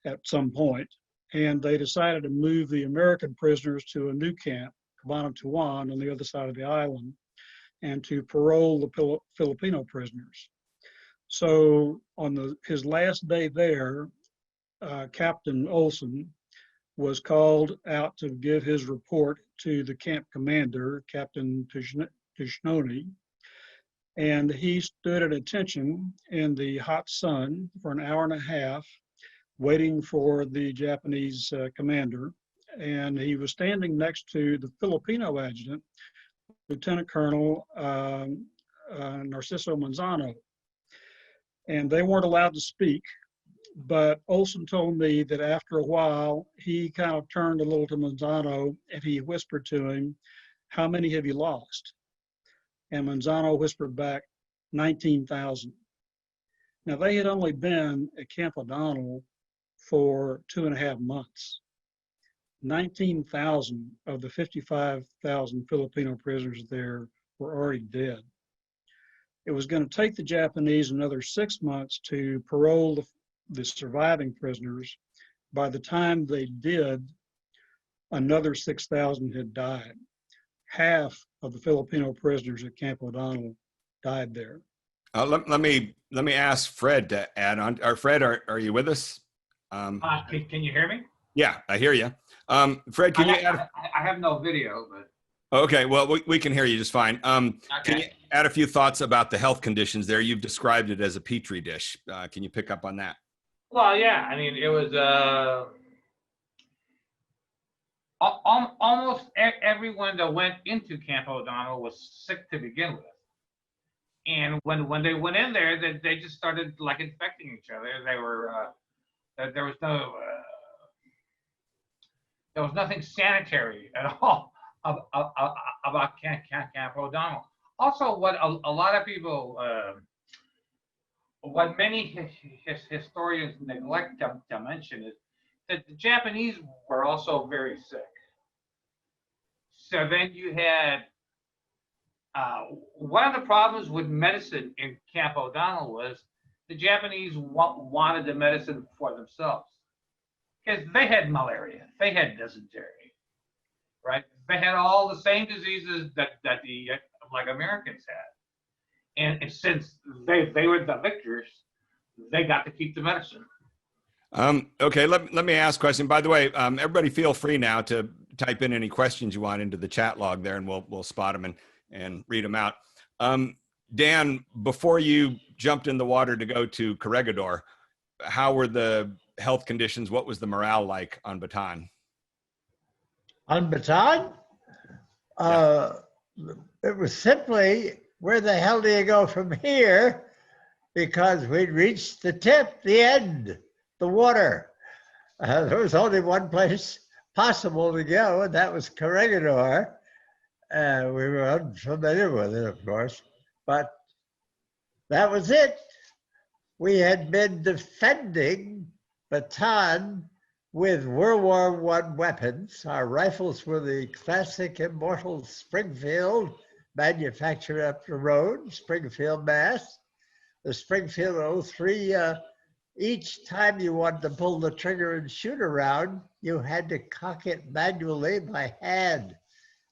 at some point, and they decided to move the American prisoners to a new camp, Cabanatuan, on the other side of the island, and to parole the Filipino prisoners. So on his last day there, Captain Olson was called out to give his report to the camp commander, Captain Tishnoni, and he stood at attention in the hot sun for an hour and a half, waiting for the Japanese commander, and he was standing next to the Filipino adjutant, Lieutenant Colonel Narciso Manzano, and they weren't allowed to speak, but Olson told me that after a while, he kind of turned a little to Manzano and he whispered to him, "How many have you lost?" And Manzano whispered back, 19,000. Now, they had only been at Camp O'Donnell for 2.5 months. 19,000 of the 55,000 Filipino prisoners there were already dead. It was going to take the Japanese another 6 months to parole the surviving prisoners. By the time they did, another 6,000 had died. Half of the Filipino prisoners at Camp O'Donnell died there. Let me ask Fred to add on. Fred, are you with us? Can you hear me? Yeah, I hear you. Fred, can you add? I have no video, but. Okay, well, we can hear you just fine. Okay. Can you add a few thoughts about the health conditions there? You've described it as a petri dish. Can you pick up on that? Well, yeah. I mean, it was almost everyone that went into Camp O'Donnell was sick to begin with. And when they went in there, they just started like infecting each other. They were there was nothing sanitary at all about Camp O'Donnell. Also, what a lot of people, what many historians neglect to mention is that the Japanese were also very sick. So then you had one of the problems with medicine in Camp O'Donnell was the Japanese wanted the medicine for themselves because they had malaria, they had dysentery, right? They had all the same diseases that the like Americans had, and since they were the victors, they got to keep the medicine. Okay, let me ask a question. By the way, everybody feel free now to type in any questions you want into the chat log there, and we'll spot them and read them out. Dan, before you jumped in the water to go to Corregidor, how were the health conditions? What was the morale like on Bataan? On Bataan? It was simply, where the hell do you go from here? Because we'd reached the tip, the end, the water. There was only one place possible to go, and that was Corregidor. We were unfamiliar with it, of course, but that was it. We had been defending Bataan with World War I weapons. Our rifles were the classic immortal Springfield, manufactured up the road, Springfield, Mass. The Springfield 03, each time you wanted to pull the trigger and shoot around, you had to cock it manually by hand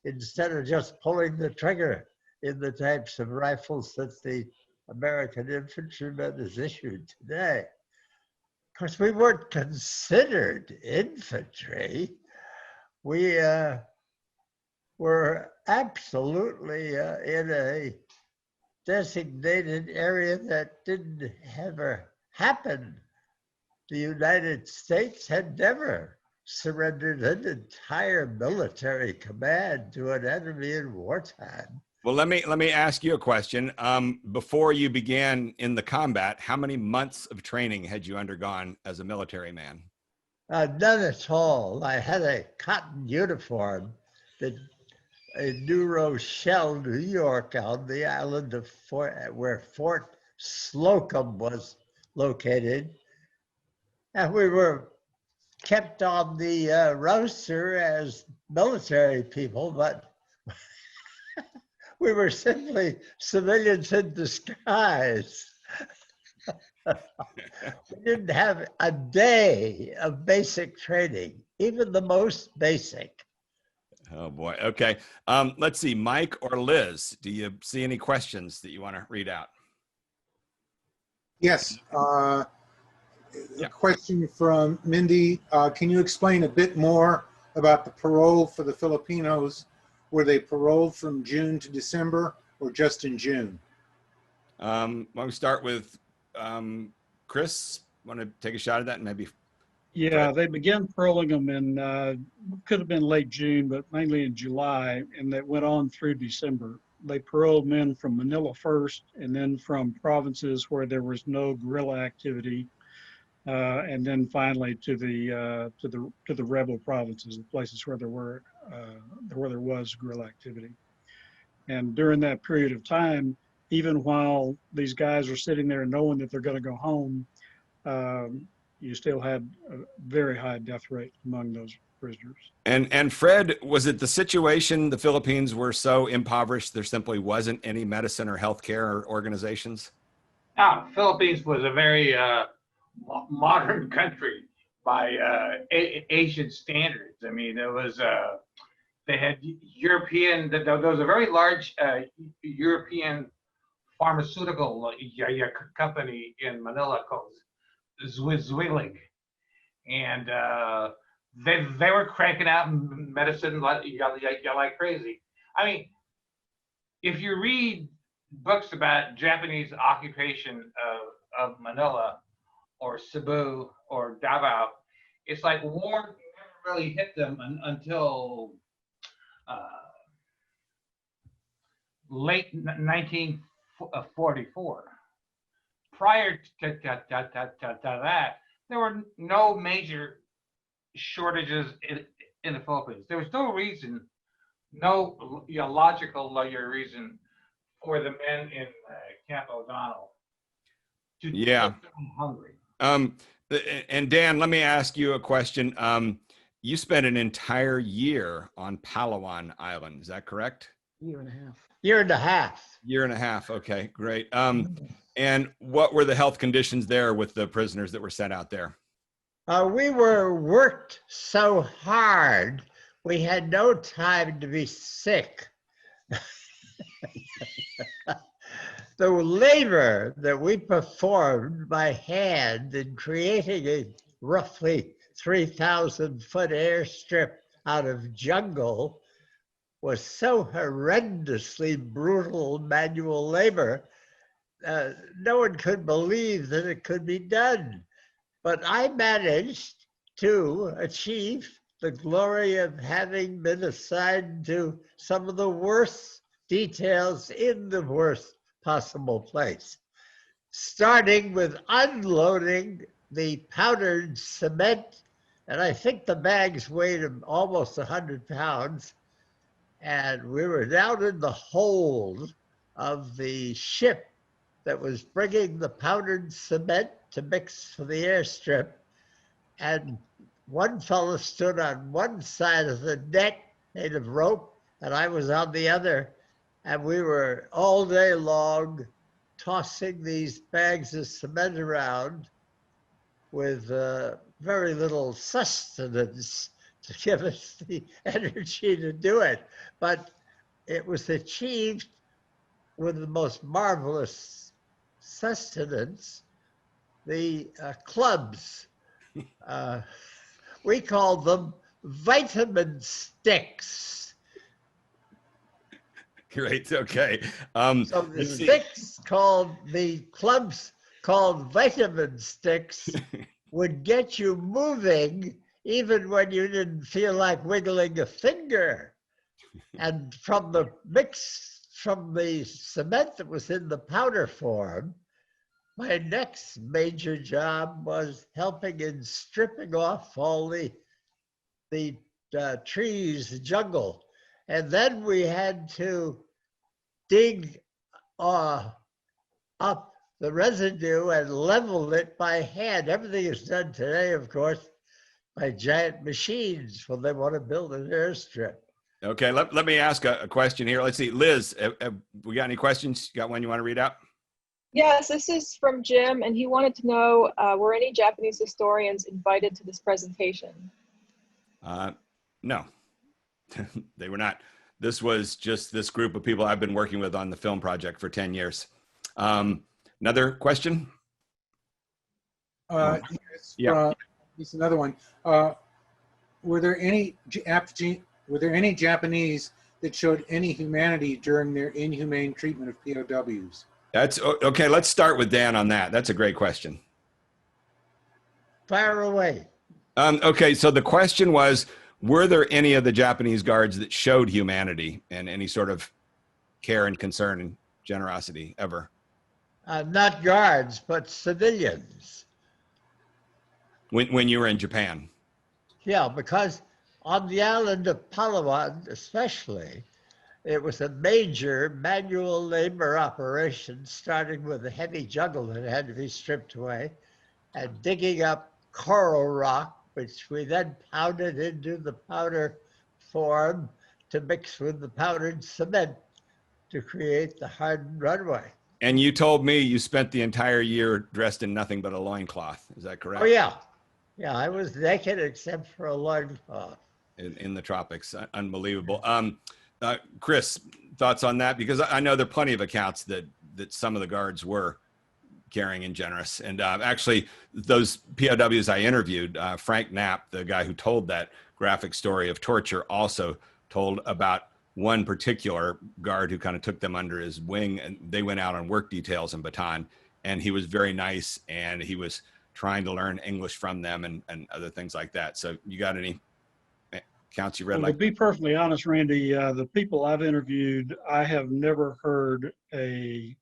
instead of just pulling the trigger in the types of rifles that the American infantryman is issued today. Of course, we weren't considered infantry. We were absolutely in a designated area that didn't ever happen. The United States had never surrendered an entire military command to an enemy in wartime. Well, let me ask you a question. Before you began in the combat, how many months of training had you undergone as a military man? None at all. I had a cotton uniform that in New Rochelle, New York, on the island of where Fort Slocum was located. And we were kept on the roster as military people, but we were simply civilians in disguise. We didn't have a day of basic training, even the most basic. Oh boy. Okay. Let's see, Mike or Liz, do you see any questions that you want to read out? Yes. A question from Mindy. Can you explain a bit more about the parole for the Filipinos? Were they paroled from June to December or just in June? Why don't we start with Chris? Want to take a shot at that and maybe? Yeah, they began paroling them in, could have been late June, but mainly in July, and that went on through December. They paroled men from Manila first, and then from provinces where there was no guerrilla activity, and then finally to the rebel provinces, the places where there was guerrilla activity. And during that period of time, even while these guys are sitting there knowing that they're going to go home, you still had a very high death rate among those prisoners. And Fred, was it the situation the Philippines were so impoverished there simply wasn't any medicine or healthcare organizations? Philippines was a very modern country by Asian standards. I mean, it was they had European. There was a very large European pharmaceutical company in Manila called Zwillig, and they were cranking out medicine like crazy. I mean, if you read books about Japanese occupation of Manila or Cebu or Davao, it's like war never really hit them until late 1944. Prior to that, there were no major shortages in the Philippines. There was no reason, no logical reason for the men in Camp O'Donnell to keep them hungry. And Dan, let me ask you a question. You spent an entire year on Palawan Island, is that correct? Year and a half. Year and a half. Year and a half, okay, great. And what were the health conditions there with the prisoners that were sent out there? We were worked so hard, we had no time to be sick. The labor that we performed by hand in creating a roughly 3,000-foot airstrip out of jungle was so horrendously brutal manual labor. No one could believe that it could be done. But I managed to achieve the glory of having been assigned to some of the worst details in the worst possible place, starting with unloading the powdered cement, and I think the bags weighed almost 100 pounds, and we were down in the hold of the ship that was bringing the powdered cement to mix for the airstrip, and one fellow stood on one side of the net made of rope, and I was on the other. And we were all day long tossing these bags of cement around with very little sustenance to give us the energy to do it. But it was achieved with the most marvelous sustenance. The clubs, we called them vitamin sticks. Great, okay. So the clubs called vitamin sticks would get you moving even when you didn't feel like wiggling a finger. And from the mix, from the cement that was in the powder form, my next major job was helping in stripping off all the trees, the jungle. And then we had to dig up the residue and level it by hand. Everything is done today, of course, by giant machines when they want to build an airstrip. Okay, let me ask a question here. Let's see, Liz, we got any questions? You got one you want to read out? Yes, this is from Jim, and he wanted to know, were any Japanese historians invited to this presentation? No, they were not. This was just this group of people I've been working with on the film project for 10 years. Another question? Yes, yeah. It's another one. Were there any Japanese that showed any humanity during their inhumane treatment of POWs? That's okay. Let's start with Dan on that. That's a great question. Fire away. Okay, so the question was, were there any of the Japanese guards that showed humanity and any sort of care and concern and generosity ever? Not guards, but civilians. When you were in Japan? Yeah, because on the island of Palawan especially, it was a major manual labor operation, starting with the heavy jungle that had to be stripped away and digging up coral rock which we then pounded into the powder form to mix with the powdered cement to create the hardened runway. And you told me you spent the entire year dressed in nothing but a loincloth. Is that correct? Oh, yeah. Yeah, I was naked except for a loincloth. In the tropics. Unbelievable. Chris, thoughts on that? Because I know there are plenty of accounts that some of the guards were caring and generous. And actually, those POWs I interviewed, Frank Knapp, the guy who told that graphic story of torture, also told about one particular guard who kind of took them under his wing, and they went out on work details in Bataan, and he was very nice, and he was trying to learn English from them and other things like that. So you got any accounts you read? Well, to be perfectly honest, Randy, the people I've interviewed, I have never heard a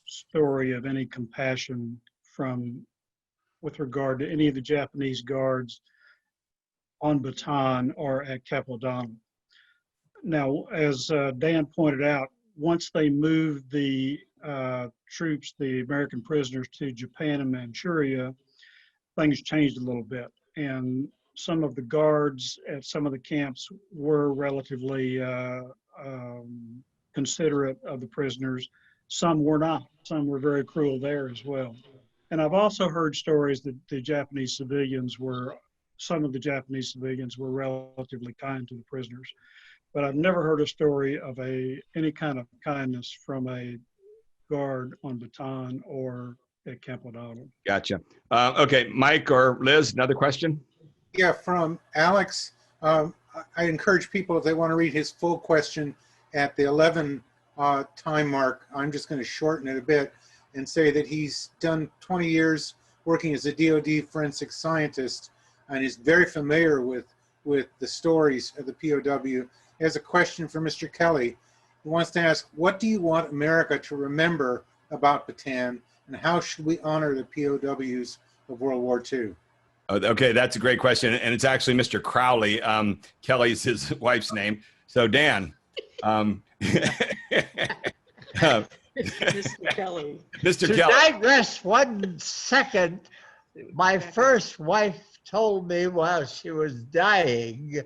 story of any compassion with regard to any of the Japanese guards on Bataan or at Camp O'Donnell. Now, as Dan pointed out, once they moved the troops, the American prisoners, to Japan and Manchuria, things changed a little bit. And some of the guards at some of the camps were relatively considerate of the prisoners. Some were not. Some were very cruel there as well. And I've also heard stories that some of the Japanese civilians were relatively kind to the prisoners. But I've never heard a story of any kind of kindness from a guard on Bataan or at Camp O'Donnell. Gotcha. Okay, Mike or Liz, another question? Yeah, from Alex. I encourage people, if they want to read his full question at the 11 time mark, I'm just going to shorten it a bit and say that he's done 20 years working as a DoD forensic scientist and is very familiar with the stories of the POW. He has a question for Mr. Kelly. He wants to ask, what do you want America to remember about Bataan, and how should we honor the POWs of World War II? Okay, that's a great question. And it's actually Mr. Crowley. Kelly's his wife's name. So Dan. Mr. Kelly. Mr. To Kelly. digress 1 second, my first wife told me while she was dying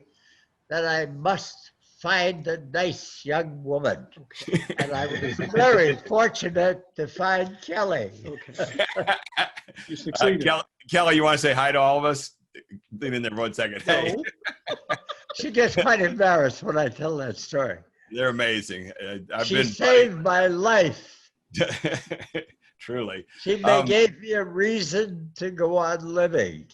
that I must find a nice young woman. Okay. And I was very fortunate to find Kelly. Okay. You succeeded. Kelly, you want to say hi to all of us? Leave in there 1 second. No. Hey. She gets quite embarrassed when I tell that story. They're amazing. She saved my life. Truly. She gave me a reason to go on living.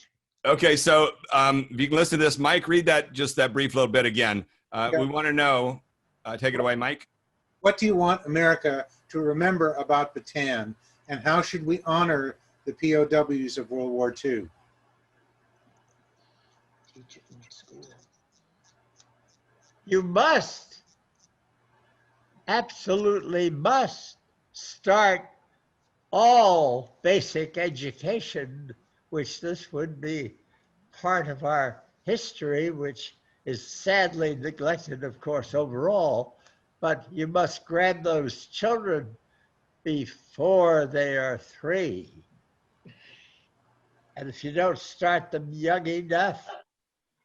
Okay, so if you can listen to this, Mike, read that brief little bit again. We want to know, take it away, Mike. What do you want America to remember about Bataan, and how should we honor the POWs of World War II? Teach it in school. You must, absolutely must, start all basic education, which this would be part of our history, which is sadly neglected, of course, overall, but you must grab those children before they are 3. And if you don't start them young enough,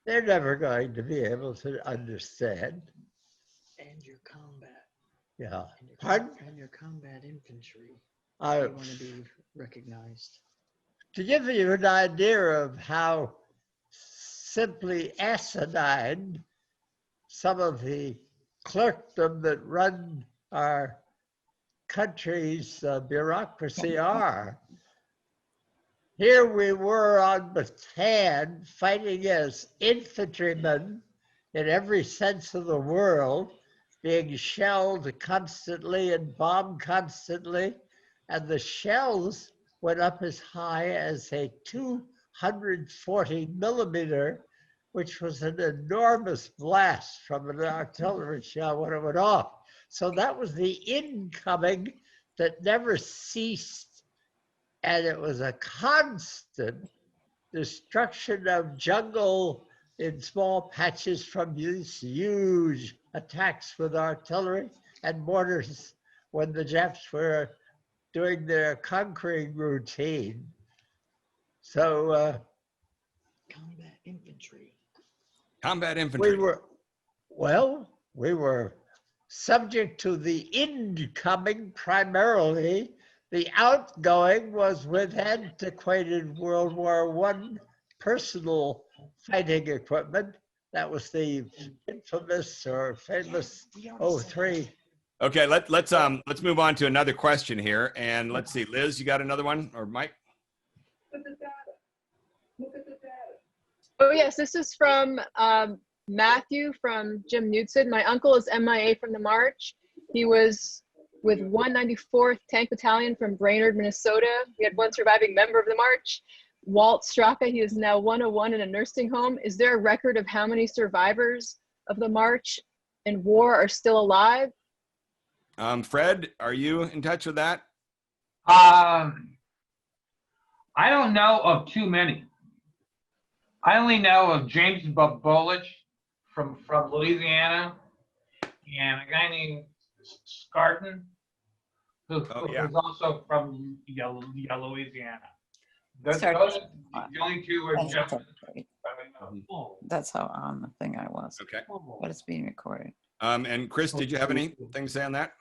they're never going to be able to understand. And your combat. Yeah. Pardon? And your combat infantry. You want to be recognized. To give you an idea of how simply asinine some of the clerkdom that run our country's bureaucracy are. Here we were on Bataan fighting as infantrymen in every sense of the world, being shelled constantly and bombed constantly, and the shells went up as high as a 240 millimeter, which was an enormous blast from an artillery shell when it went off. So that was the incoming that never ceased. And it was a constant destruction of jungle in small patches from these huge attacks with artillery and mortars when the Japs were doing their conquering routine. So Combat infantry. Combat infantry. We were subject to the incoming primarily. The outgoing was with antiquated World War I personal fighting equipment. That was the infamous or famous 03. Okay, let's move on to another question here, and let's see, Liz, you got another one, or Mike? Look at the data. Oh yes, this is from Matthew from Jim Knudsen. My uncle is MIA from the march. He was with 194th Tank Battalion from Brainerd, Minnesota. We had one surviving member of the march, Walt Straka. He is now 101 in a nursing home. Is there a record of how many survivors of the march and war are still alive? Fred, are you in touch with that? I don't know of too many. I only know of James Bolich from Louisiana, and a guy named Scarton, who's also from Louisiana. Those the only two are just. That's how on the thing I was. Okay. But it's being recorded. And Chris, did you have anything to say on that?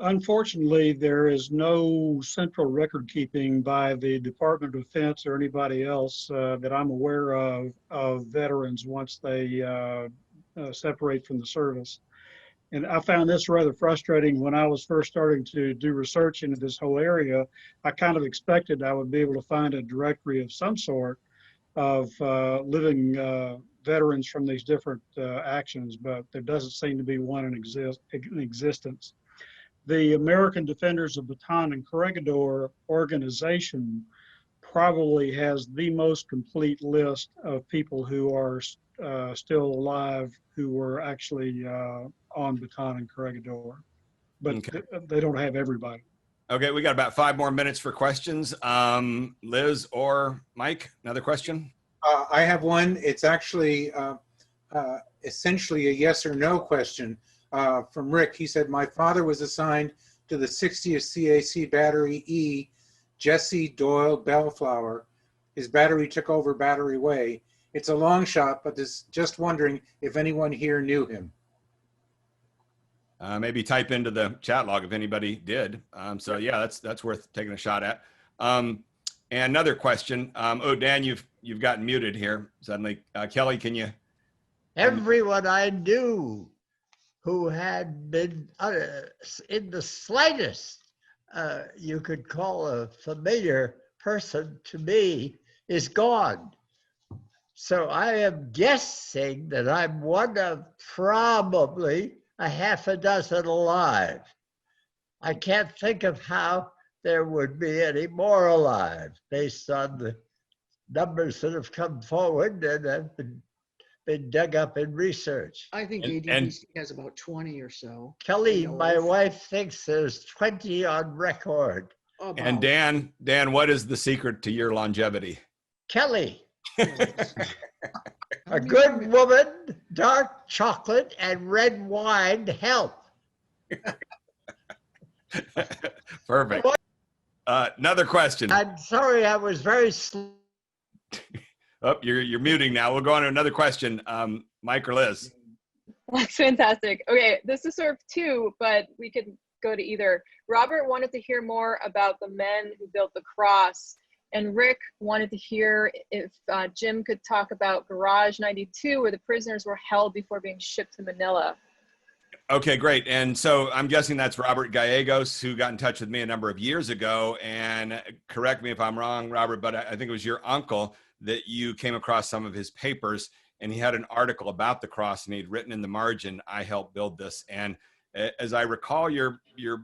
Unfortunately, there is no central record keeping by the Department of Defense or anybody else that I'm aware of veterans once they separate from the service. And I found this rather frustrating when I was first starting to do research into this whole area. I kind of expected I would be able to find a directory of some sort of living veterans from these different actions, but there doesn't seem to be one in existence. The American Defenders of Bataan and Corregidor organization probably has the most complete list of people who are still alive who were actually on Bataan and Corregidor, but okay. They don't have everybody. Okay, we got about 5 more minutes for questions. Liz or Mike, another question? I have one. It's actually essentially a yes or no question from Rick. He said, my father was assigned to the 60th CAC Battery E, Jesse Doyle Bellflower. His battery took over Battery Way. It's a long shot, but just wondering if anyone here knew him. Maybe type into the chat log if anybody did. So yeah, that's worth taking a shot at. And another question. Oh, Dan, you've gotten muted here suddenly. Kelly, can you? Everyone I knew who had been in the slightest, you could call a familiar person to me, is gone. So I am guessing that I'm one of probably a half a dozen alive. I can't think of how there would be any more alive based on the numbers that have come forward and have been dug up in research. I think ADBC has about 20 or so. Kelly, my wife, thinks there's 20 on record. And Dan, what is the secret to your longevity? Kelly. A good woman, dark chocolate, and red wine help. Perfect. Another question. I'm sorry, I was very slow. Oh, you're muting now. We'll go on to another question. Mike or Liz? That's fantastic. Okay, this is sort of two, but we could go to either. Robert wanted to hear more about the men who built the cross, and Rick wanted to hear if Jim could talk about Garage 92, where the prisoners were held before being shipped to Manila. Okay, great. And so I'm guessing that's Robert Gallegos, who got in touch with me a number of years ago. And correct me if I'm wrong, Robert, but I think it was your uncle that you came across some of his papers, and he had an article about the cross, and he'd written in the margin, I helped build this. And as I recall, your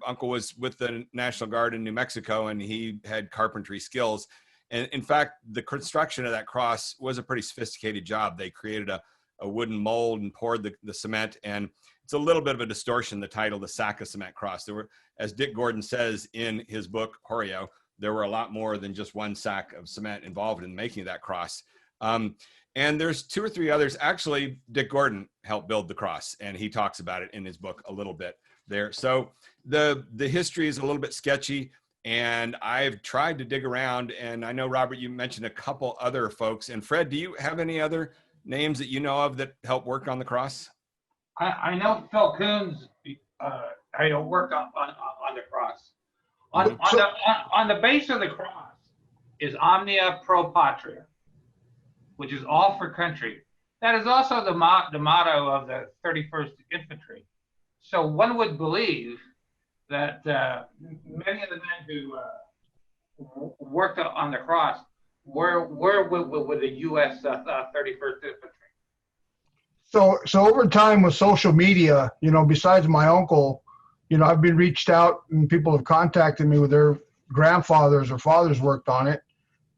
uncle was with the National Guard in New Mexico, and he had carpentry skills. And in fact, the construction of that cross was a pretty sophisticated job. They created a wooden mold and poured the cement, and it's a little bit of a distortion, the title, the sack of cement cross. There were, as Dick Gordon says in his book, Horeo, there were a lot more than just one sack of cement involved in making that cross. And there's 2 or 3 others. Actually, Dick Gordon helped build the cross, and he talks about it in his book a little bit there. So the history is a little bit sketchy. And I've tried to dig around, and I know, Robert, you mentioned a couple other folks. And Fred, do you have any other names that you know of that help work on the cross? I know Phil Coons worked on the cross. On the base of the cross is Omnia Pro Patria, which is all for country. That is also the motto of the 31st Infantry. So one would believe that many of the men who worked on the cross were with the U.S. 31st Infantry. So over time with social media, besides my uncle, I've been reached out and people have contacted me with their grandfathers or fathers worked on it.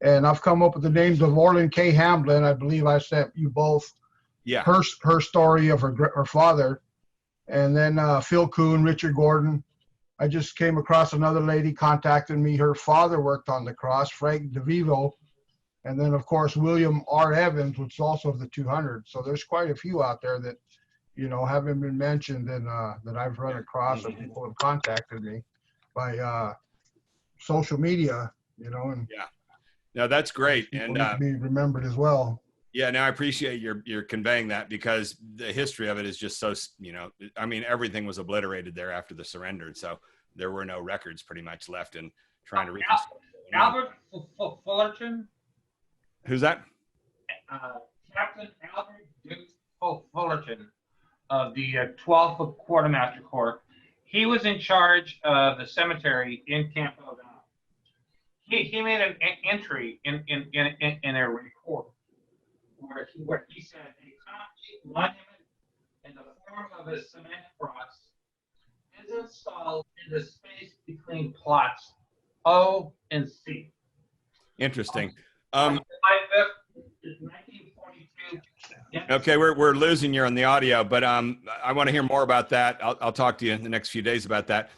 And I've come up with the names of Orland K. Hamblin. I believe I sent you both her story of her father. And then Phil Kuhn, Richard Gordon. I just came across another lady contacted me. Her father worked on the cross, Frank DeVivo. And then, of course, William R. Evans, which is also of the 200. So there's quite a few out there that, haven't been mentioned and that I've run across and people have contacted me by social media, and no, that's great. And to be remembered as well. Yeah, no, I appreciate your conveying that, because the history of it is just so, everything was obliterated there after the surrender. So there were no records pretty much left in trying to reconstruct. Albert Fullerton. Who's that? Captain Albert Duke Fullerton of the 12th Quartermaster Corps. He was in charge of the cemetery in Camp Baldassarre. He made an entry in a report where he said a concrete monument in the form of a cement cross is installed in the space between plots O and C. Interesting. On July 5th, 1942. Okay, we're losing you on the audio, but I want to hear more about that. I'll talk to you in the next few days about that.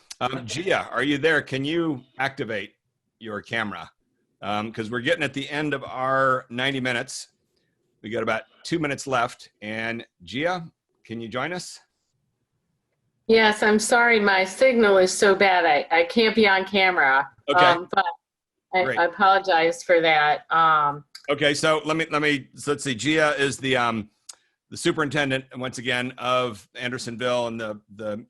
Gia, are you there? Can you activate your camera? Because we're getting at the end of our 90 minutes. We got about 2 minutes left. And Gia, can you join us? Yes, I'm sorry. My signal is so bad. I can't be on camera. Okay. But I apologize for that. Okay, so let's see. Gia is the superintendent, once again, of Andersonville and the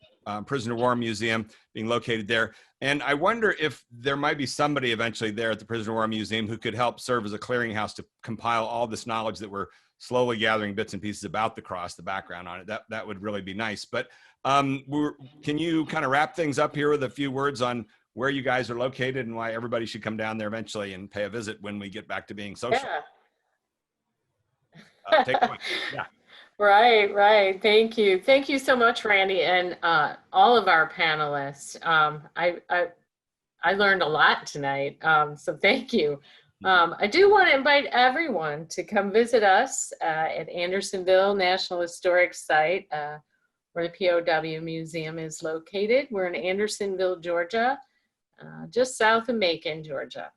Prisoner of War Museum being located there. And I wonder if there might be somebody eventually there at the Prisoner of War Museum who could help serve as a clearinghouse to compile all this knowledge that we're slowly gathering bits and pieces about the cross, the background on it. That would really be nice. But can you kind of wrap things up here with a few words on where you guys are located and why everybody should come down there eventually and pay a visit when we get back to being social? Yeah. Take it away. Yeah. Right. Thank you. Thank you so much, Randy, and all of our panelists. I learned a lot tonight, so thank you. I do want to invite everyone to come visit us at Andersonville National Historic Site, where the POW Museum is located. We're in Andersonville, Georgia, just south of Macon, Georgia.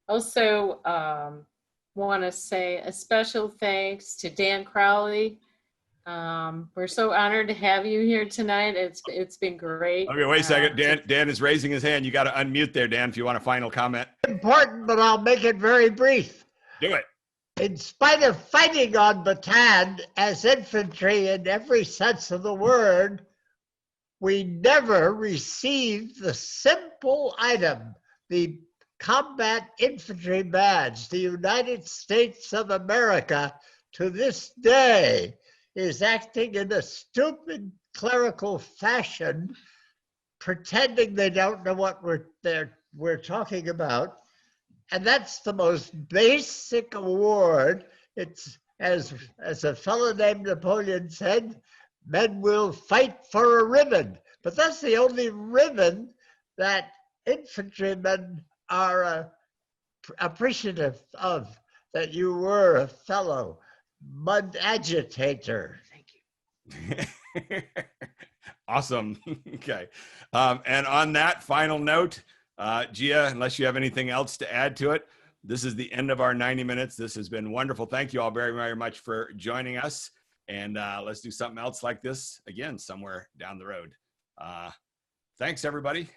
Also, want to say a special thanks to Dan Crowley. We're so honored to have you here tonight. It's been great. Okay, wait a second. Dan is raising his hand. You got to unmute there, Dan, if you want a final comment. Important, but I'll make it very brief. Do it. In spite of fighting on Bataan as infantry in every sense of the word, we never received the simple item, the Combat Infantry Badge. The United States of America, to this day, is acting in a stupid clerical fashion, pretending they don't know what we're talking about. And that's the most basic award. It's, as a fellow named Napoleon said, men will fight for a ribbon. But that's the only ribbon that infantrymen are appreciative of, that you were a fellow mud agitator. Thank you. Awesome. Okay. And on that final note, Gia, unless you have anything else to add to it, this is the end of our 90 minutes. This has been wonderful. Thank you all very, very much for joining us. And let's do something else like this again somewhere down the road. Thanks, everybody.